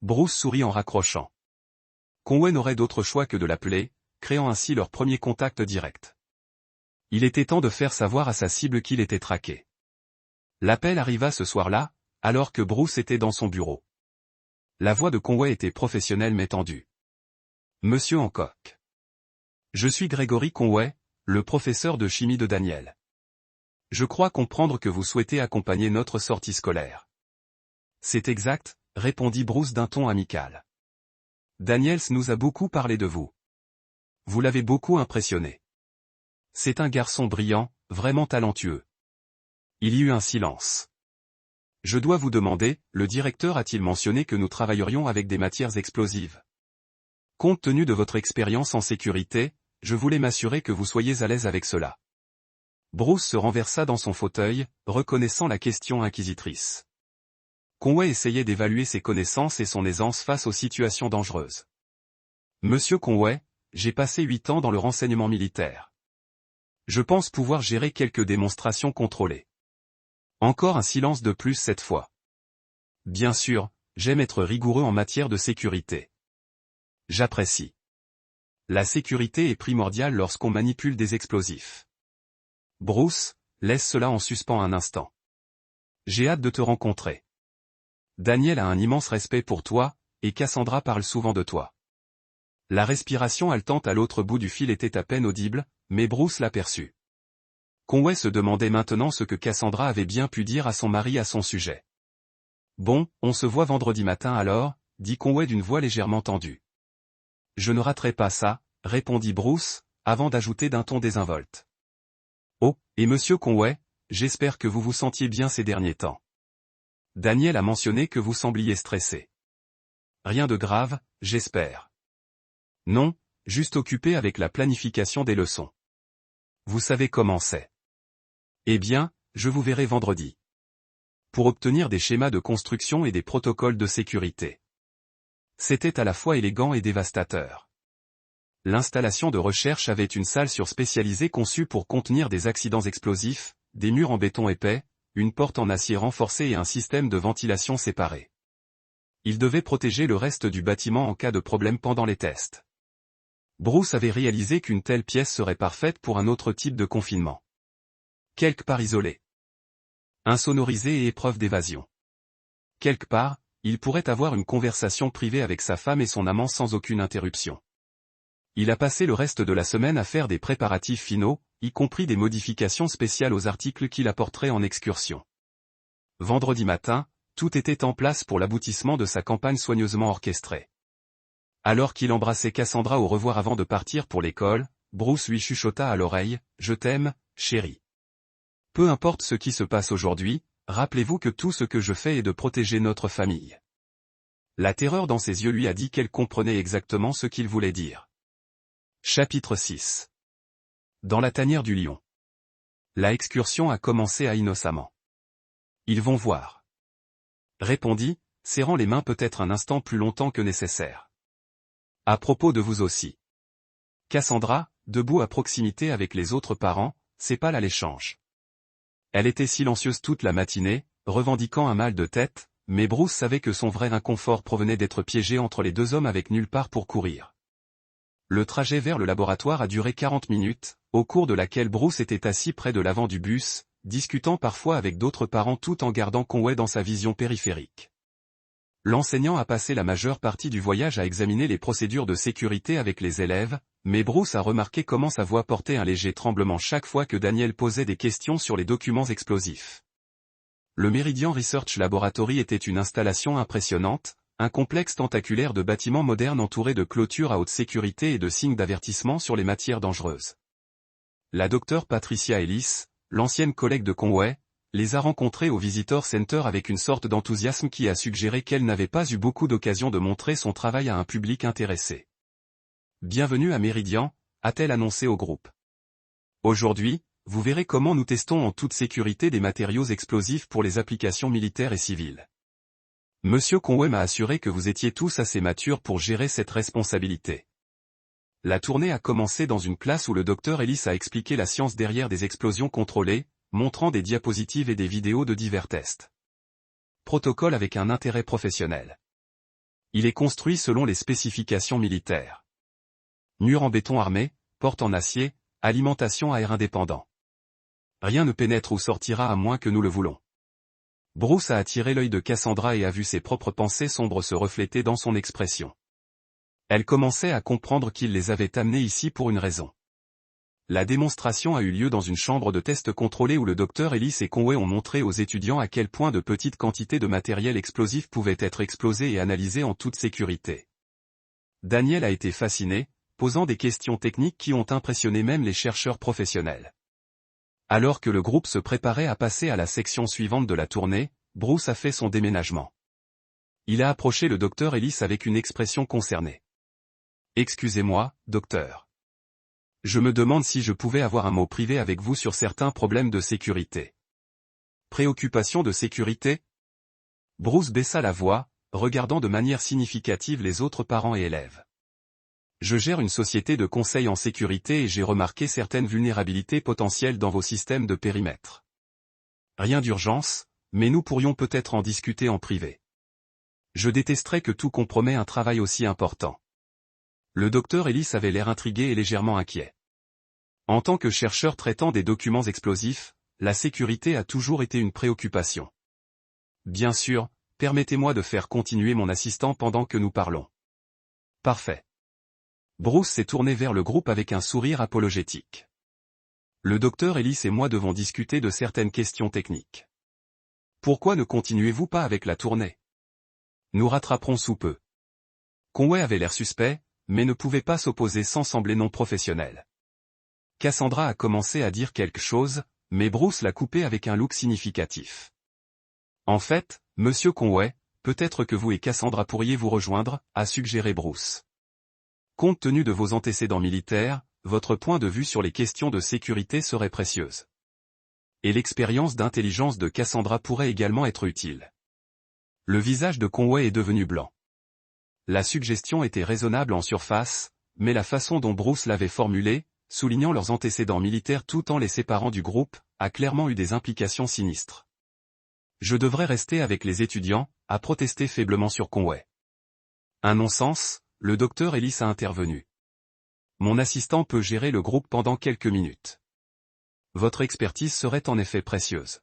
Bruce sourit en raccrochant. Conway n'aurait d'autre choix que de l'appeler, créant ainsi leur premier contact direct. Il était temps de faire savoir à sa cible qu'il était traqué. L'appel arriva ce soir-là, alors que Bruce était dans son bureau. La voix de Conway était professionnelle mais tendue. Monsieur Hancock. Je suis Gregory Conway, le professeur de chimie de Daniel. Je crois comprendre que vous souhaitez accompagner notre sortie scolaire. C'est exact, répondit Bruce d'un ton amical. Daniels nous a beaucoup parlé de vous. Vous l'avez beaucoup impressionné. C'est un garçon brillant, vraiment talentueux. Il y eut un silence. Je dois vous demander, le directeur a-t-il mentionné que nous travaillerions avec des matières explosives? Compte tenu de votre expérience en sécurité, je voulais m'assurer que vous soyez à l'aise avec cela. Bruce se renversa dans son fauteuil, reconnaissant la question inquisitrice. Conway essayait d'évaluer ses connaissances et son aisance face aux situations dangereuses. Monsieur Conway, j'ai passé 8 ans dans le renseignement militaire. Je pense pouvoir gérer quelques démonstrations contrôlées. Encore un silence de plus cette fois. Bien sûr, j'aime être rigoureux en matière de sécurité. J'apprécie. La sécurité est primordiale lorsqu'on manipule des explosifs. Bruce, laisse cela en suspens un instant. J'ai hâte de te rencontrer. Daniel a un immense respect pour toi, et Cassandra parle souvent de toi. La respiration haletante à l'autre bout du fil était à peine audible, mais Bruce l'aperçut. Conway se demandait maintenant ce que Cassandra avait bien pu dire à son mari à son sujet. Bon, on se voit vendredi matin alors, dit Conway d'une voix légèrement tendue. Je ne raterai pas ça, répondit Bruce, avant d'ajouter d'un ton désinvolte. Oh, et monsieur Conway, j'espère que vous vous sentiez bien ces derniers temps. Daniel a mentionné que vous sembliez stressé. Rien de grave, j'espère. Non, juste occupé avec la planification des leçons. Vous savez comment c'est. Eh bien, je vous verrai vendredi. Pour obtenir des schémas de construction et des protocoles de sécurité. C'était à la fois élégant et dévastateur. L'installation de recherche avait une salle spécialisée conçue pour contenir des accidents explosifs, des murs en béton épais, une porte en acier renforcé et un système de ventilation séparé. Il devait protéger le reste du bâtiment en cas de problème pendant les tests. Bruce avait réalisé qu'une telle pièce serait parfaite pour un autre type de confinement. Quelque part isolé. Insonorisé et épreuve d'évasion. Quelque part, il pourrait avoir une conversation privée avec sa femme et son amant sans aucune interruption. Il a passé le reste de la semaine à faire des préparatifs finaux, y compris des modifications spéciales aux articles qu'il apporterait en excursion. Vendredi matin, tout était en place pour l'aboutissement de sa campagne soigneusement orchestrée. Alors qu'il embrassait Cassandra au revoir avant de partir pour l'école, Bruce lui chuchota à l'oreille, « Je t'aime, chérie. Peu importe ce qui se passe aujourd'hui, rappelez-vous que tout ce que je fais est de protéger notre famille. » La terreur dans ses yeux lui a dit qu'elle comprenait exactement ce qu'il voulait dire. Chapitre 6. Dans la tanière du lion. La excursion a commencé innocemment. Ils vont voir. Répondit, serrant les mains peut-être un instant plus longtemps que nécessaire. À propos de vous aussi. Cassandra, debout à proximité avec les autres parents, sépale à l'échange. Elle était silencieuse toute la matinée, revendiquant un mal de tête, mais Bruce savait que son vrai inconfort provenait d'être piégé entre les deux hommes avec nulle part pour courir. Le trajet vers le laboratoire a duré 40 minutes, au cours de laquelle Bruce était assis près de l'avant du bus, discutant parfois avec d'autres parents tout en gardant Conway dans sa vision périphérique. L'enseignant a passé la majeure partie du voyage à examiner les procédures de sécurité avec les élèves, mais Bruce a remarqué comment sa voix portait un léger tremblement chaque fois que Daniel posait des questions sur les documents explosifs. Le Meridian Research Laboratory était une installation impressionnante, un complexe tentaculaire de bâtiments modernes entouré de clôtures à haute sécurité et de signes d'avertissement sur les matières dangereuses. La docteure Patricia Ellis, l'ancienne collègue de Conway, les a rencontrés au Visitor Center avec une sorte d'enthousiasme qui a suggéré qu'elle n'avait pas eu beaucoup d'occasion de montrer son travail à un public intéressé. « Bienvenue à Meridian », a-t-elle annoncé au groupe. Aujourd'hui, vous verrez comment nous testons en toute sécurité des matériaux explosifs pour les applications militaires et civiles. Monsieur Conway m'a assuré que vous étiez tous assez matures pour gérer cette responsabilité. La tournée a commencé dans une classe où le docteur Ellis a expliqué la science derrière des explosions contrôlées, montrant des diapositives et des vidéos de divers tests. Protocole avec un intérêt professionnel. Il est construit selon les spécifications militaires. Mur en béton armé, porte en acier, alimentation à air indépendant. Rien ne pénètre ou sortira à moins que nous le voulons. Bruce a attiré l'œil de Cassandra et a vu ses propres pensées sombres se refléter dans son expression. Elle commençait à comprendre qu'il les avait amenés ici pour une raison. La démonstration a eu lieu dans une chambre de test contrôlée où le docteur Ellis et Conway ont montré aux étudiants à quel point de petites quantités de matériel explosif pouvaient être explosées et analysées en toute sécurité. Daniel a été fasciné, posant des questions techniques qui ont impressionné même les chercheurs professionnels. Alors que le groupe se préparait à passer à la section suivante de la tournée, Bruce a fait son déménagement. Il a approché le docteur Ellis avec une expression concernée. « Excusez-moi, docteur. Je me demande si je pouvais avoir un mot privé avec vous sur certains problèmes de sécurité. » Préoccupation de sécurité ? Bruce baissa la voix, regardant de manière significative les autres parents et élèves. Je gère une société de conseil en sécurité et j'ai remarqué certaines vulnérabilités potentielles dans vos systèmes de périmètre. Rien d'urgence, mais nous pourrions peut-être en discuter en privé. Je détesterais que tout compromet un travail aussi important. Le docteur Ellis avait l'air intrigué et légèrement inquiet. En tant que chercheur traitant des documents explosifs, la sécurité a toujours été une préoccupation. Bien sûr, permettez-moi de faire continuer mon assistant pendant que nous parlons. Parfait. Bruce s'est tourné vers le groupe avec un sourire apologétique. Le docteur Ellis et moi devons discuter de certaines questions techniques. Pourquoi ne continuez-vous pas avec la tournée ? Nous rattraperons sous peu. Conway avait l'air suspect, mais ne pouvait pas s'opposer sans sembler non professionnel. Cassandra a commencé à dire quelque chose, mais Bruce l'a coupé avec un look significatif. En fait, monsieur Conway, peut-être que vous et Cassandra pourriez vous rejoindre, a suggéré Bruce. Compte tenu de vos antécédents militaires, votre point de vue sur les questions de sécurité serait précieuse. Et l'expérience d'intelligence de Cassandra pourrait également être utile. Le visage de Conway est devenu blanc. La suggestion était raisonnable en surface, mais la façon dont Bruce l'avait formulée, soulignant leurs antécédents militaires tout en les séparant du groupe, a clairement eu des implications sinistres. Je devrais rester avec les étudiants, a protesté faiblement sur Conway. Un non-sens, le docteur Ellis a intervenu. Mon assistant peut gérer le groupe pendant quelques minutes. Votre expertise serait en effet précieuse.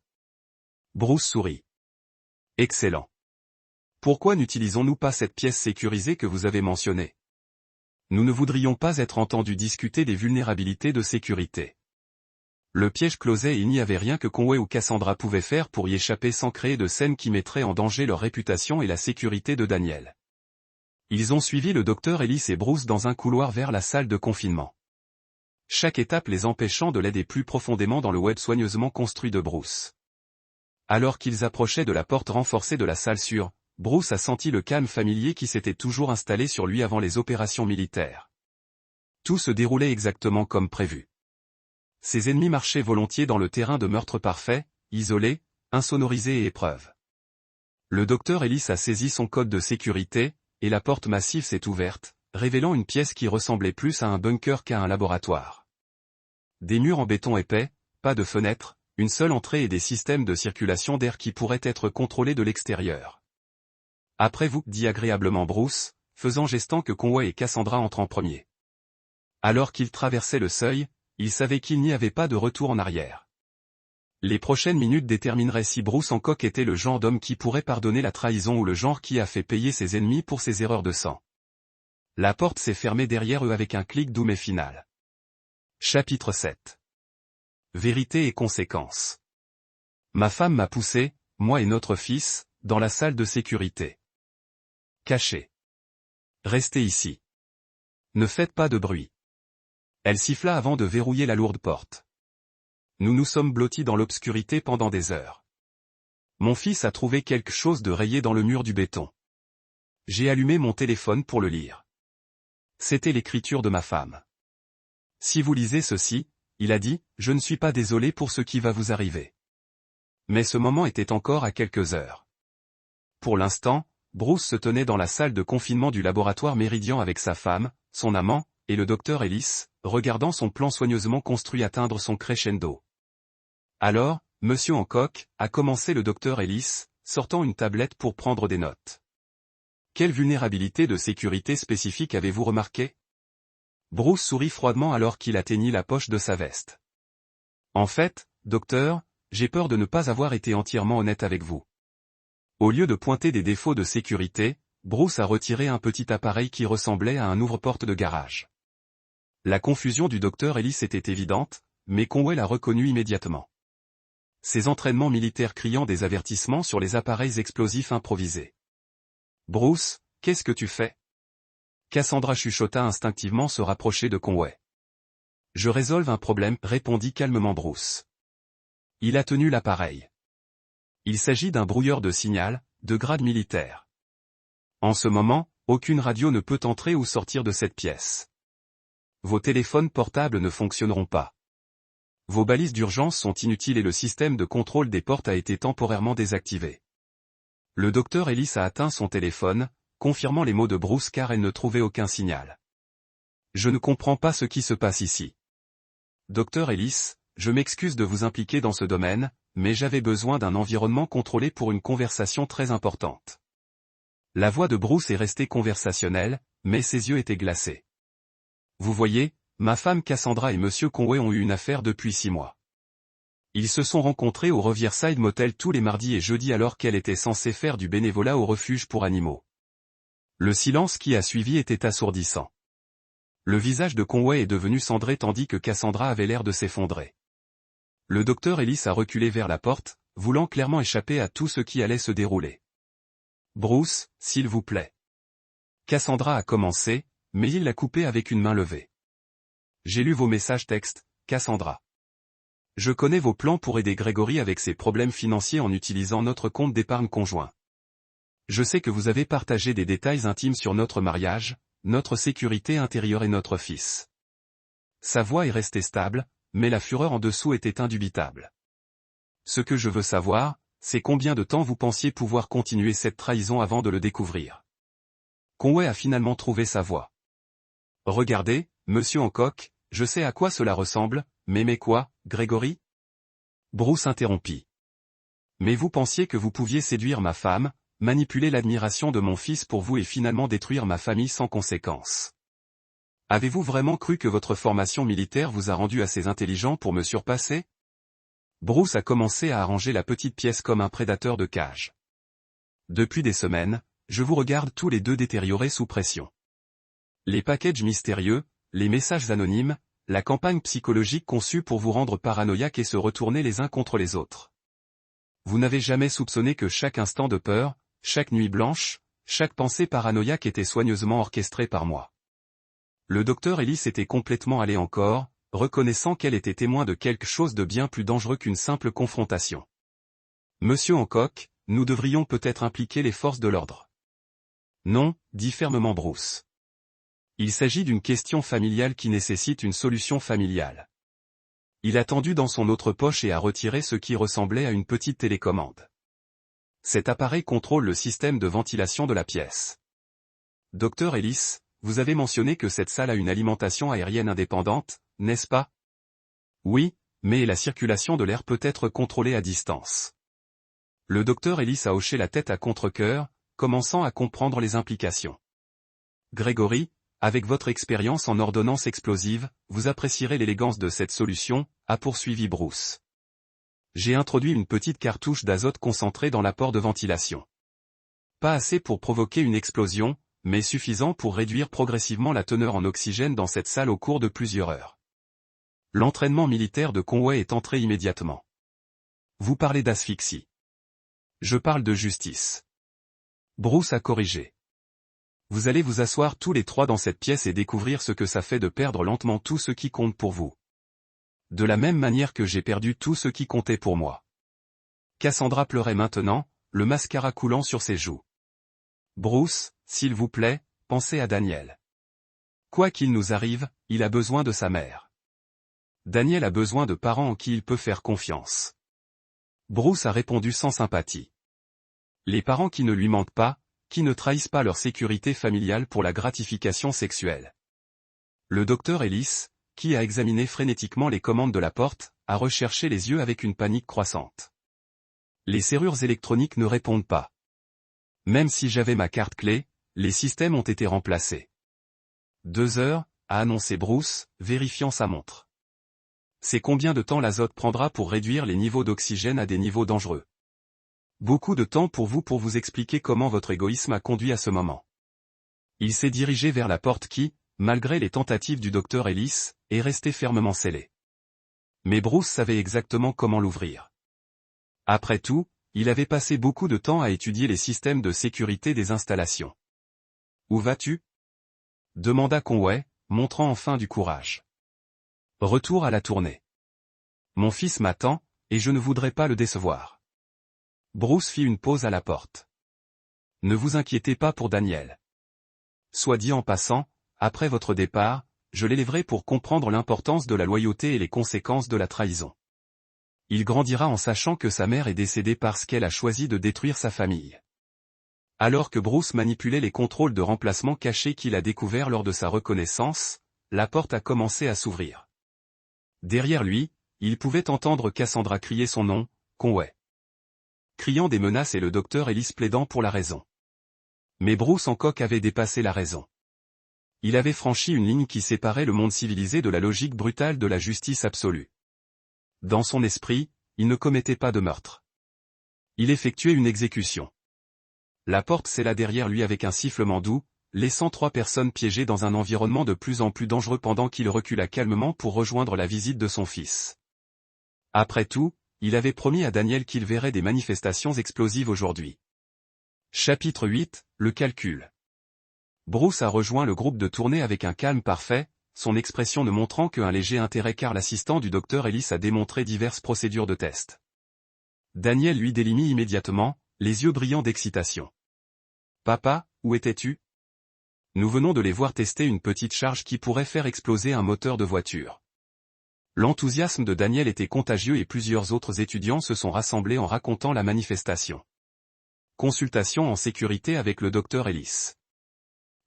Bruce sourit. Excellent. Pourquoi n'utilisons-nous pas cette pièce sécurisée que vous avez mentionnée ? Nous ne voudrions pas être entendus discuter des vulnérabilités de sécurité. Le piège closait et il n'y avait rien que Conway ou Cassandra pouvaient faire pour y échapper sans créer de scène qui mettrait en danger leur réputation et la sécurité de Daniel. Ils ont suivi le docteur Ellis et Bruce dans un couloir vers la salle de confinement. Chaque étape les empêchant de l'aider plus profondément dans le web soigneusement construit de Bruce. Alors qu'ils approchaient de la porte renforcée de la salle sûre, Bruce a senti le calme familier qui s'était toujours installé sur lui avant les opérations militaires. Tout se déroulait exactement comme prévu. Ses ennemis marchaient volontiers dans le terrain de meurtre parfait, isolé, insonorisé et épreuve. Le docteur Ellis a saisi son code de sécurité, et la porte massive s'est ouverte, révélant une pièce qui ressemblait plus à un bunker qu'à un laboratoire. Des murs en béton épais, pas de fenêtres, une seule entrée et des systèmes de circulation d'air qui pourraient être contrôlés de l'extérieur. Après vous, dit agréablement Bruce, faisant gestant que Conway et Cassandra entrent en premier. Alors qu'ils traversaient le seuil, ils savaient qu'il n'y avait pas de retour en arrière. Les prochaines minutes détermineraient si Bruce Hancock était le genre d'homme qui pourrait pardonner la trahison ou le genre qui a fait payer ses ennemis pour ses erreurs de sang. La porte s'est fermée derrière eux avec un clic doux mais final. Chapitre 7. Vérité et conséquences. Ma femme m'a poussé, moi et notre fils, dans la salle de sécurité. Cachez. Restez ici. Ne faites pas de bruit. Elle siffla avant de verrouiller la lourde porte. Nous nous sommes blottis dans l'obscurité pendant des heures. Mon fils a trouvé quelque chose de rayé dans le mur du béton. J'ai allumé mon téléphone pour le lire. C'était l'écriture de ma femme. Si vous lisez ceci, il a dit, je ne suis pas désolé pour ce qui va vous arriver. Mais ce moment était encore à quelques heures. Pour l'instant, Bruce se tenait dans la salle de confinement du laboratoire Méridian avec sa femme, son amant, et le docteur Ellis, regardant son plan soigneusement construit atteindre son crescendo. Alors, Monsieur Hancock, a commencé le docteur Ellis, sortant une tablette pour prendre des notes. Quelle vulnérabilité de sécurité spécifique avez-vous remarqué? Bruce sourit froidement alors qu'il atteignit la poche de sa veste. En fait, docteur, j'ai peur de ne pas avoir été entièrement honnête avec vous. Au lieu de pointer des défauts de sécurité, Bruce a retiré un petit appareil qui ressemblait à un ouvre-porte de garage. La confusion du docteur Ellis était évidente, mais Conway l'a reconnu immédiatement. Ses entraînements militaires criant des avertissements sur les appareils explosifs improvisés. Bruce, qu'est-ce que tu fais? Cassandra chuchota instinctivement se rapprocher de Conway. Je résolve un problème, répondit calmement Bruce. Il a tenu l'appareil. Il s'agit d'un brouilleur de signal, de grade militaire. En ce moment, aucune radio ne peut entrer ou sortir de cette pièce. Vos téléphones portables ne fonctionneront pas. Vos balises d'urgence sont inutiles et le système de contrôle des portes a été temporairement désactivé. Le docteur Ellis a atteint son téléphone, confirmant les mots de Bruce car elle ne trouvait aucun signal. Je ne comprends pas ce qui se passe ici. Docteur Ellis, je m'excuse de vous impliquer dans ce domaine, mais j'avais besoin d'un environnement contrôlé pour une conversation très importante. La voix de Bruce est restée conversationnelle, mais ses yeux étaient glacés. Vous voyez, ma femme Cassandra et Monsieur Conway ont eu une affaire depuis 6 mois. Ils se sont rencontrés au Riverside Motel tous les mardis et jeudis alors qu'elle était censée faire du bénévolat au refuge pour animaux. Le silence qui a suivi était assourdissant. Le visage de Conway est devenu cendré tandis que Cassandra avait l'air de s'effondrer. Le docteur Ellis a reculé vers la porte, voulant clairement échapper à tout ce qui allait se dérouler. Bruce, s'il vous plaît. Cassandra a commencé, mais il l'a coupé avec une main levée. J'ai lu vos messages textes, Cassandra. Je connais vos plans pour aider Gregory avec ses problèmes financiers en utilisant notre compte d'épargne conjoint. Je sais que vous avez partagé des détails intimes sur notre mariage, notre sécurité intérieure et notre fils. Sa voix est restée stable, mais la fureur en dessous était indubitable. Ce que je veux savoir, c'est combien de temps vous pensiez pouvoir continuer cette trahison avant de le découvrir. Conway a finalement trouvé sa voix. Regardez, Monsieur Hancock, je sais à quoi cela ressemble, mais quoi, Gregory? Bruce interrompit. Mais vous pensiez que vous pouviez séduire ma femme, manipuler l'admiration de mon fils pour vous et finalement détruire ma famille sans conséquence. Avez-vous vraiment cru que votre formation militaire vous a rendu assez intelligent pour me surpasser? Bruce a commencé à arranger la petite pièce comme un prédateur de cage. Depuis des semaines, je vous regarde tous les deux détériorés sous pression. Les packages mystérieux, les messages anonymes, la campagne psychologique conçue pour vous rendre paranoïaque et se retourner les uns contre les autres. Vous n'avez jamais soupçonné que chaque instant de peur, chaque nuit blanche, chaque pensée paranoïaque était soigneusement orchestrée par moi. Le docteur Ellis était complètement allé encore, reconnaissant qu'elle était témoin de quelque chose de bien plus dangereux qu'une simple confrontation. Monsieur Hancock, nous devrions peut-être impliquer les forces de l'ordre. Non, dit fermement Bruce. Il s'agit d'une question familiale qui nécessite une solution familiale. Il a tendu dans son autre poche et a retiré ce qui ressemblait à une petite télécommande. Cet appareil contrôle le système de ventilation de la pièce. Docteur Ellis, vous avez mentionné que cette salle a une alimentation aérienne indépendante, n'est-ce pas? Oui, mais la circulation de l'air peut être contrôlée à distance. Le docteur Ellis a hoché la tête à contre-cœur, commençant à comprendre les implications. Gregory, avec votre expérience en ordonnance explosive, vous apprécierez l'élégance de cette solution, a poursuivi Bruce. J'ai introduit une petite cartouche d'azote concentré dans l'apport de ventilation. Pas assez pour provoquer une explosion, mais suffisant pour réduire progressivement la teneur en oxygène dans cette salle au cours de plusieurs heures. L'entraînement militaire de Conway est entré immédiatement. Vous parlez d'asphyxie. Je parle de justice. Bruce a corrigé. Vous allez vous asseoir tous les trois dans cette pièce et découvrir ce que ça fait de perdre lentement tout ce qui compte pour vous. De la même manière que j'ai perdu tout ce qui comptait pour moi. Cassandra pleurait maintenant, le mascara coulant sur ses joues. Bruce, s'il vous plaît, pensez à Daniel. Quoi qu'il nous arrive, il a besoin de sa mère. Daniel a besoin de parents en qui il peut faire confiance. Bruce a répondu sans sympathie. Les parents qui ne lui mentent pas, qui ne trahissent pas leur sécurité familiale pour la gratification sexuelle. Le docteur Ellis, qui a examiné frénétiquement les commandes de la porte, a recherché les yeux avec une panique croissante. Les serrures électroniques ne répondent pas. Même si j'avais ma carte clé, les systèmes ont été remplacés. 2 heures, a annoncé Bruce, vérifiant sa montre. C'est combien de temps l'azote prendra pour réduire les niveaux d'oxygène à des niveaux dangereux? Beaucoup de temps pour vous expliquer comment votre égoïsme a conduit à ce moment. Il s'est dirigé vers la porte qui, malgré les tentatives du docteur Ellis, est restée fermement scellée. Mais Bruce savait exactement comment l'ouvrir. Après tout, il avait passé beaucoup de temps à étudier les systèmes de sécurité des installations. « Où vas-tu » demanda Conway, montrant enfin du courage. « Retour à la tournée. Mon fils m'attend, et je ne voudrais pas le décevoir. » Bruce fit une pause à la porte. « Ne vous inquiétez pas pour Daniel. Soit dit en passant, après votre départ, je l'élèverai pour comprendre l'importance de la loyauté et les conséquences de la trahison. Il grandira en sachant que sa mère est décédée parce qu'elle a choisi de détruire sa famille. » Alors que Bruce manipulait les contrôles de remplacement cachés qu'il a découverts lors de sa reconnaissance, la porte a commencé à s'ouvrir. Derrière lui, il pouvait entendre Cassandra crier son nom, Conway. Criant des menaces et le docteur Ellis plaidant pour la raison. Mais Bruce Hancock avait dépassé la raison. Il avait franchi une ligne qui séparait le monde civilisé de la logique brutale de la justice absolue. Dans son esprit, il ne commettait pas de meurtre. Il effectuait une exécution. La porte scella derrière lui avec un sifflement doux, laissant 3 personnes piégées dans un environnement de plus en plus dangereux pendant qu'il recula calmement pour rejoindre la visite de son fils. Après tout, il avait promis à Daniel qu'il verrait des manifestations explosives aujourd'hui. Chapitre 8, le calcul. Bruce a rejoint le groupe de tournée avec un calme parfait, son expression ne montrant qu'un léger intérêt car l'assistant du docteur Ellis a démontré diverses procédures de test. Daniel lui délimit immédiatement, les yeux brillants d'excitation. « Papa, où étais-tu ? Nous venons de les voir tester une petite charge qui pourrait faire exploser un moteur de voiture. » L'enthousiasme de Daniel était contagieux et plusieurs autres étudiants se sont rassemblés en racontant la manifestation. Consultation en sécurité avec le docteur Ellis.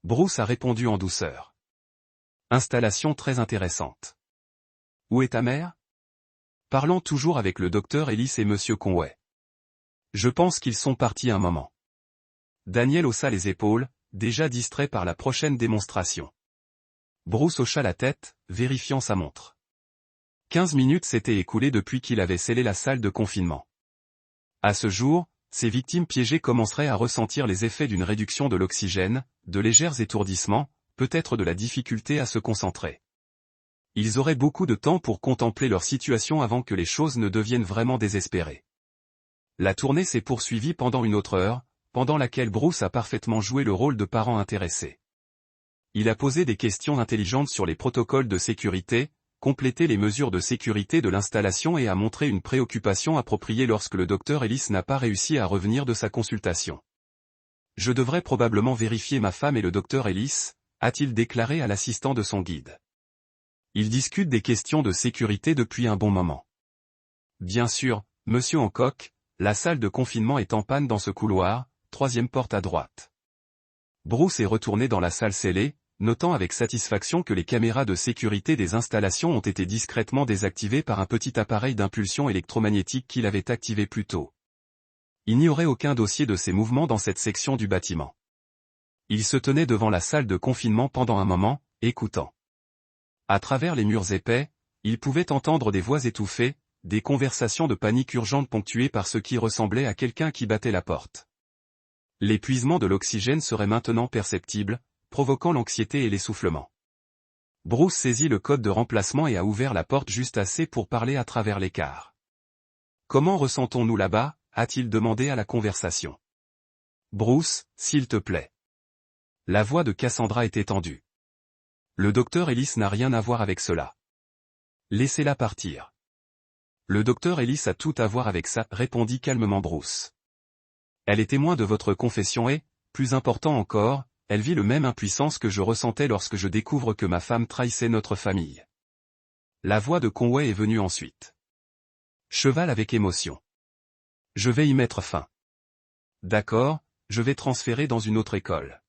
Bruce a répondu en douceur. Installation très intéressante. Où est ta mère ? Parlant toujours avec le docteur Ellis et monsieur Conway. Je pense qu'ils sont partis un moment. Daniel haussa les épaules, déjà distrait par la prochaine démonstration. Bruce hocha la tête, vérifiant sa montre. 15 minutes s'étaient écoulées depuis qu'il avait scellé la salle de confinement. À ce jour, ces victimes piégées commenceraient à ressentir les effets d'une réduction de l'oxygène, de légers étourdissements, peut-être de la difficulté à se concentrer. Ils auraient beaucoup de temps pour contempler leur situation avant que les choses ne deviennent vraiment désespérées. La tournée s'est poursuivie pendant une autre heure, pendant laquelle Bruce a parfaitement joué le rôle de parent intéressé. Il a posé des questions intelligentes sur les protocoles de sécurité, complété les mesures de sécurité de l'installation et a montré une préoccupation appropriée lorsque le docteur Ellis n'a pas réussi à revenir de sa consultation. « Je devrais probablement vérifier ma femme et le docteur Ellis », a-t-il déclaré à l'assistant de son guide. Ils discutent des questions de sécurité depuis un bon moment. Bien sûr, monsieur Hancock, la salle de confinement est en panne dans ce couloir, 3e porte à droite. Bruce est retourné dans la salle scellée, notant avec satisfaction que les caméras de sécurité des installations ont été discrètement désactivées par un petit appareil d'impulsion électromagnétique qu'il avait activé plus tôt. Il n'y aurait aucun dossier de ces mouvements dans cette section du bâtiment. Il se tenait devant la salle de confinement pendant un moment, écoutant. À travers les murs épais, il pouvait entendre des voix étouffées, des conversations de panique urgentes ponctuées par ce qui ressemblait à quelqu'un qui battait la porte. L'épuisement de l'oxygène serait maintenant perceptible, provoquant l'anxiété et l'essoufflement. Bruce saisit le code de remplacement et a ouvert la porte juste assez pour parler à travers l'écart. « Comment ressentons-nous là-bas » a-t-il demandé à la conversation. « Bruce, s'il te plaît. » La voix de Cassandra était tendue. Le docteur Ellis n'a rien à voir avec cela. Laissez-la partir. Le docteur Ellis a tout à voir avec ça, répondit calmement Bruce. Elle est témoin de votre confession et, plus important encore, elle vit le même impuissance que je ressentais lorsque je découvre que ma femme trahissait notre famille. La voix de Conway est venue ensuite. Cheval avec émotion. Je vais y mettre fin. D'accord, je vais transférer dans une autre école.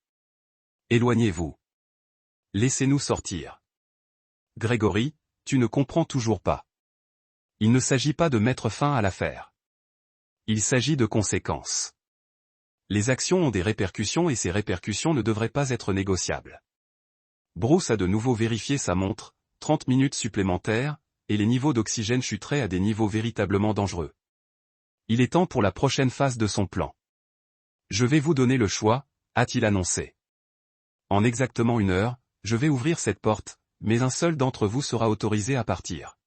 Éloignez-vous. Laissez-nous sortir. Grégory, tu ne comprends toujours pas. Il ne s'agit pas de mettre fin à l'affaire. Il s'agit de conséquences. Les actions ont des répercussions et ces répercussions ne devraient pas être négociables. Bruce a de nouveau vérifié sa montre, 30 minutes supplémentaires, et les niveaux d'oxygène chuteraient à des niveaux véritablement dangereux. Il est temps pour la prochaine phase de son plan. Je vais vous donner le choix, a-t-il annoncé. En exactement 1 heure, je vais ouvrir cette porte, mais un seul d'entre vous sera autorisé à partir.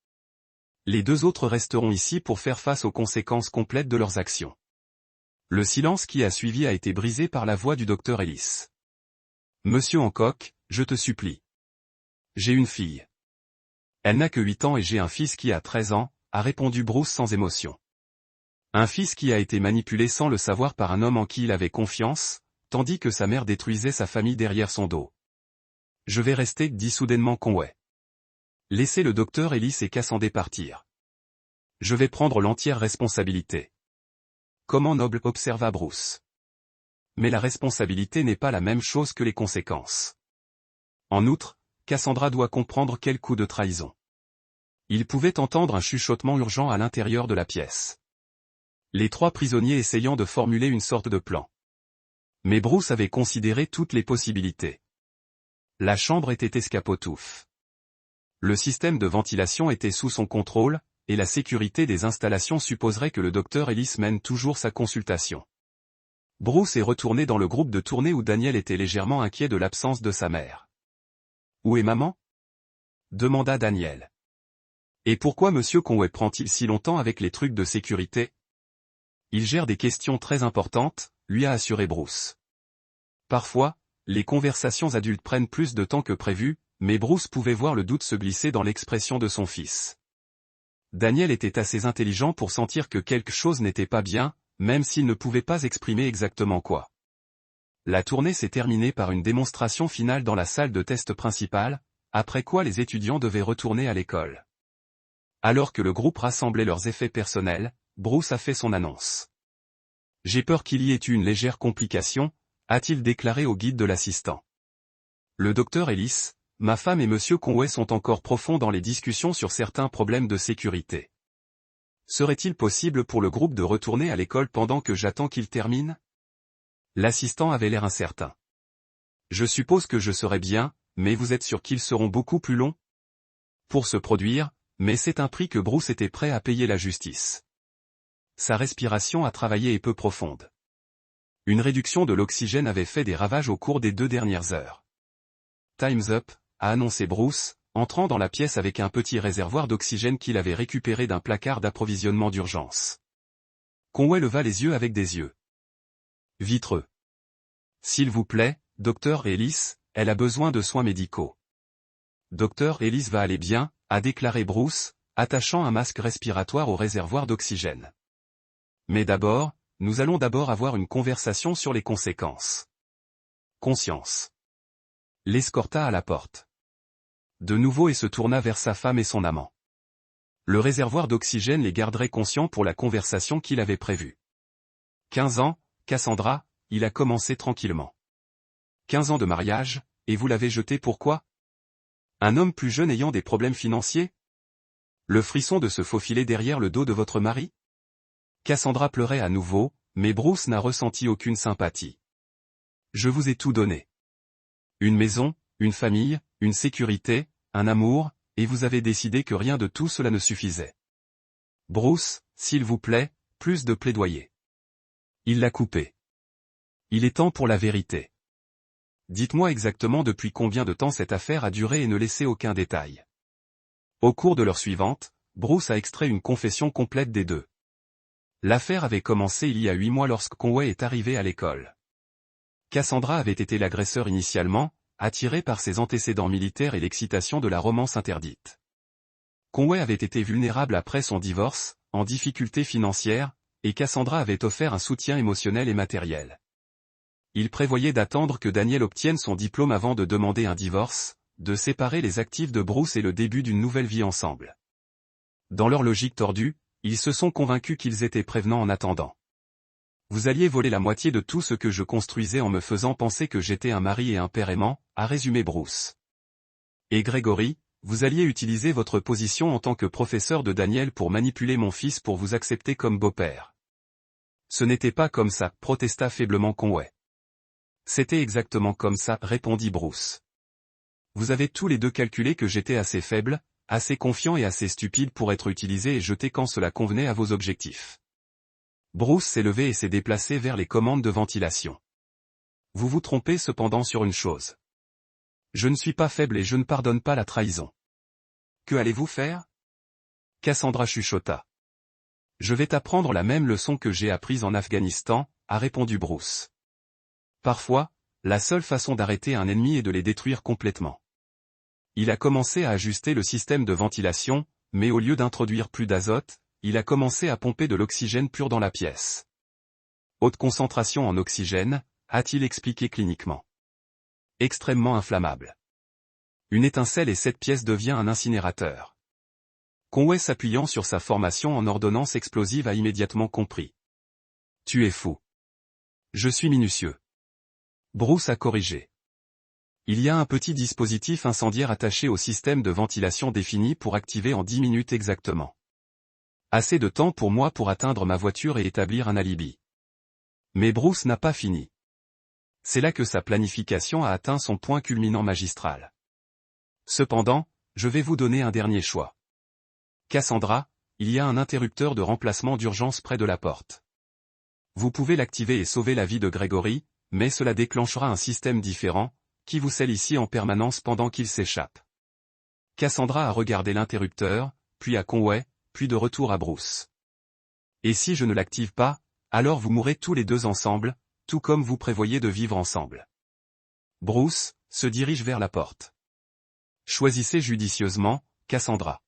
Les 2 autres resteront ici pour faire face aux conséquences complètes de leurs actions. Le silence qui a suivi a été brisé par la voix du docteur Ellis. Monsieur Hancock, je te supplie. J'ai une fille. Elle n'a que 8 ans et j'ai un fils qui a 13 ans, a répondu Bruce sans émotion. Un fils qui a été manipulé sans le savoir par un homme en qui il avait confiance, tandis que sa mère détruisait sa famille derrière son dos. Je vais rester, dit soudainement Conway. Laissez le docteur Ellis et Cassandra partir. Je vais prendre l'entière responsabilité. Comment noble, observa Bruce. Mais la responsabilité n'est pas la même chose que les conséquences. En outre, Cassandra doit comprendre quel coup de trahison. Il pouvait entendre un chuchotement urgent à l'intérieur de la pièce. Les 3 prisonniers essayant de formuler une sorte de plan. Mais Bruce avait considéré toutes les possibilités. La chambre était escapotouffe. Le système de ventilation était sous son contrôle, et la sécurité des installations supposerait que le docteur Ellis mène toujours sa consultation. Bruce est retourné dans le groupe de tournée où Daniel était légèrement inquiet de l'absence de sa mère. « Où est maman ?» demanda Daniel. « Et pourquoi monsieur Conway prend-il si longtemps avec les trucs de sécurité ?» Il gère des questions très importantes, lui a assuré Bruce. Parfois, les conversations adultes prennent plus de temps que prévu, mais Bruce pouvait voir le doute se glisser dans l'expression de son fils. Daniel était assez intelligent pour sentir que quelque chose n'était pas bien, même s'il ne pouvait pas exprimer exactement quoi. La tournée s'est terminée par une démonstration finale dans la salle de test principale, après quoi les étudiants devaient retourner à l'école. Alors que le groupe rassemblait leurs effets personnels, Bruce a fait son annonce. « J'ai peur qu'il y ait eu une légère complication », a-t-il déclaré au guide de l'assistant. Le docteur Ellis, ma femme et monsieur Conway sont encore profonds dans les discussions sur certains problèmes de sécurité. Serait-il possible pour le groupe de retourner à l'école pendant que j'attends qu'il termine ? L'assistant avait l'air incertain. Je suppose que je serai bien, mais vous êtes sûr qu'ils seront beaucoup plus longs ? Pour se produire, mais c'est un prix que Bruce était prêt à payer la justice. Sa respiration a travaillé et peu profonde. Une réduction de l'oxygène avait fait des ravages au cours des 2 dernières heures. Time's up, a annoncé Bruce, entrant dans la pièce avec un petit réservoir d'oxygène qu'il avait récupéré d'un placard d'approvisionnement d'urgence. Conway leva les yeux avec des yeux vitreux. S'il vous plaît, docteur Ellis, elle a besoin de soins médicaux. Docteur Ellis va aller bien, a déclaré Bruce, attachant un masque respiratoire au réservoir d'oxygène. Mais d'abord, nous allons d'abord avoir une conversation sur les conséquences. Conscience. L'escorta à la porte. De nouveau et se tourna vers sa femme et son amant. Le réservoir d'oxygène les garderait conscients pour la conversation qu'il avait prévue. 15 ans, Cassandra, il a commencé tranquillement. 15 ans de mariage, et vous l'avez jeté pourquoi ? Un homme plus jeune ayant des problèmes financiers ? Le frisson de se faufiler derrière le dos de votre mari ? Cassandra pleurait à nouveau, mais Bruce n'a ressenti aucune sympathie. Je vous ai tout donné. Une maison, une famille, une sécurité, un amour, et vous avez décidé que rien de tout cela ne suffisait. Bruce, s'il vous plaît, plus de plaidoyer. Il l'a coupé. Il est temps pour la vérité. Dites-moi exactement depuis combien de temps cette affaire a duré et ne laissez aucun détail. Au cours de l'heure suivante, Bruce a extrait une confession complète des 2. L'affaire avait commencé il y a 8 mois lorsque Conway est arrivé à l'école. Cassandra avait été l'agresseur initialement, attirée par ses antécédents militaires et l'excitation de la romance interdite. Conway avait été vulnérable après son divorce, en difficulté financière, et Cassandra avait offert un soutien émotionnel et matériel. Il prévoyait d'attendre que Daniel obtienne son diplôme avant de demander un divorce, de séparer les actifs de Bruce et le début d'une nouvelle vie ensemble. Dans leur logique tordue, ils se sont convaincus qu'ils étaient prévenants en attendant. Vous alliez voler la moitié de tout ce que je construisais en me faisant penser que j'étais un mari et un père aimant, a résumé Bruce. Et Gregory, vous alliez utiliser votre position en tant que professeur de Daniel pour manipuler mon fils pour vous accepter comme beau-père. Ce n'était pas comme ça, protesta faiblement Conway. C'était exactement comme ça, répondit Bruce. Vous avez tous les deux calculé que j'étais assez faible, assez confiant et assez stupide pour être utilisé et jeté quand cela convenait à vos objectifs. Bruce s'est levé et s'est déplacé vers les commandes de ventilation. Vous vous trompez cependant sur une chose. Je ne suis pas faible et je ne pardonne pas la trahison. Que allez-vous faire? Cassandra chuchota. Je vais t'apprendre la même leçon que j'ai apprise en Afghanistan, a répondu Bruce. Parfois, la seule façon d'arrêter un ennemi est de les détruire complètement. Il a commencé à ajuster le système de ventilation, mais au lieu d'introduire plus d'azote, il a commencé à pomper de l'oxygène pur dans la pièce. Haute concentration en oxygène, a-t-il expliqué cliniquement. Extrêmement inflammable. Une étincelle et cette pièce devient un incinérateur. Conway s'appuyant sur sa formation en ordonnance explosive a immédiatement compris. Tu es fou. Je suis minutieux. Bruce a corrigé. Il y a un petit dispositif incendiaire attaché au système de ventilation défini pour activer en 10 minutes exactement. Assez de temps pour moi pour atteindre ma voiture et établir un alibi. Mais Bruce n'a pas fini. C'est là que sa planification a atteint son point culminant magistral. Cependant, je vais vous donner un dernier choix. Cassandra, il y a un interrupteur de remplacement d'urgence près de la porte. Vous pouvez l'activer et sauver la vie de Gregory, mais cela déclenchera un système différent, qui vous scelle ici en permanence pendant qu'il s'échappe. Cassandra a regardé l'interrupteur, puis à Conway, puis de retour à Bruce. Et si je ne l'active pas, alors vous mourrez tous les deux ensemble, tout comme vous prévoyez de vivre ensemble. Bruce se dirige vers la porte. Choisissez judicieusement, Cassandra.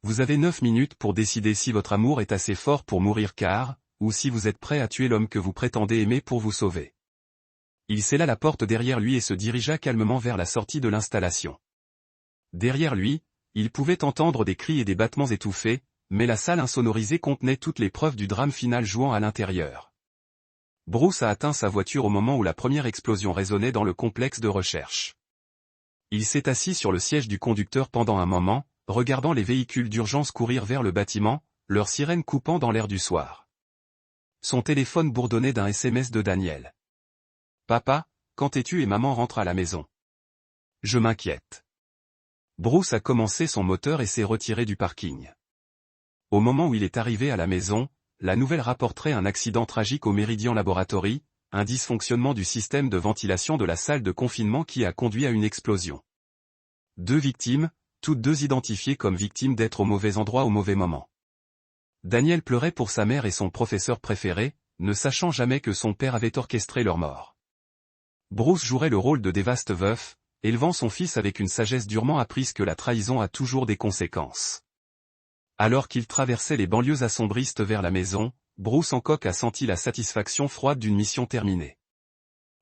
Vous avez 9 minutes pour décider si votre amour est assez fort pour mourir car, ou si vous êtes prêt à tuer l'homme que vous prétendez aimer pour vous sauver. Il scella la porte derrière lui et se dirigea calmement vers la sortie de l'installation. Derrière lui, il pouvait entendre des cris et des battements étouffés, mais la salle insonorisée contenait toutes les preuves du drame final jouant à l'intérieur. Bruce a atteint sa voiture au moment où la première explosion résonnait dans le complexe de recherche. Il s'est assis sur le siège du conducteur pendant un moment, regardant les véhicules d'urgence courir vers le bâtiment, leurs sirènes coupant dans l'air du soir. Son téléphone bourdonnait d'un SMS de Daniel. « Papa, quand es-tu et maman rentrent à la maison ? Je m'inquiète. » Bruce a commencé son moteur et s'est retiré du parking. Au moment où il est arrivé à la maison, la nouvelle rapporterait un accident tragique au Meridian Laboratory, un dysfonctionnement du système de ventilation de la salle de confinement qui a conduit à une explosion. 2 victimes, toutes deux identifiées comme victimes d'être au mauvais endroit au mauvais moment. Daniel pleurait pour sa mère et son professeur préféré, ne sachant jamais que son père avait orchestré leur mort. Bruce jouerait le rôle de dévaste veuf, élevant son fils avec une sagesse durement apprise que la trahison a toujours des conséquences. Alors qu'il traversait les banlieues assombristes vers la maison, Bruce Hancock a senti la satisfaction froide d'une mission terminée.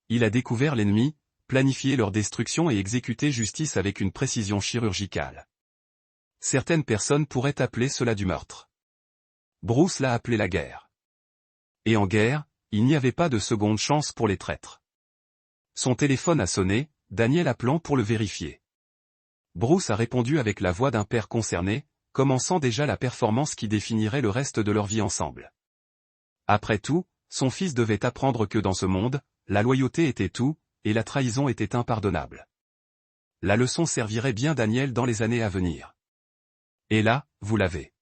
Il a découvert l'ennemi, planifié leur destruction et exécuté justice avec une précision chirurgicale. Certaines personnes pourraient appeler cela du meurtre. Bruce l'a appelé la guerre. Et en guerre, il n'y avait pas de seconde chance pour les traîtres. Son téléphone a sonné, Daniel appelant pour le vérifier. Bruce a répondu avec la voix d'un père concerné, commençant déjà la performance qui définirait le reste de leur vie ensemble. Après tout, son fils devait apprendre que dans ce monde, la loyauté était tout, et la trahison était impardonnable. La leçon servirait bien Daniel dans les années à venir. Et là, vous l'avez.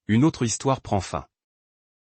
Une autre histoire prend fin.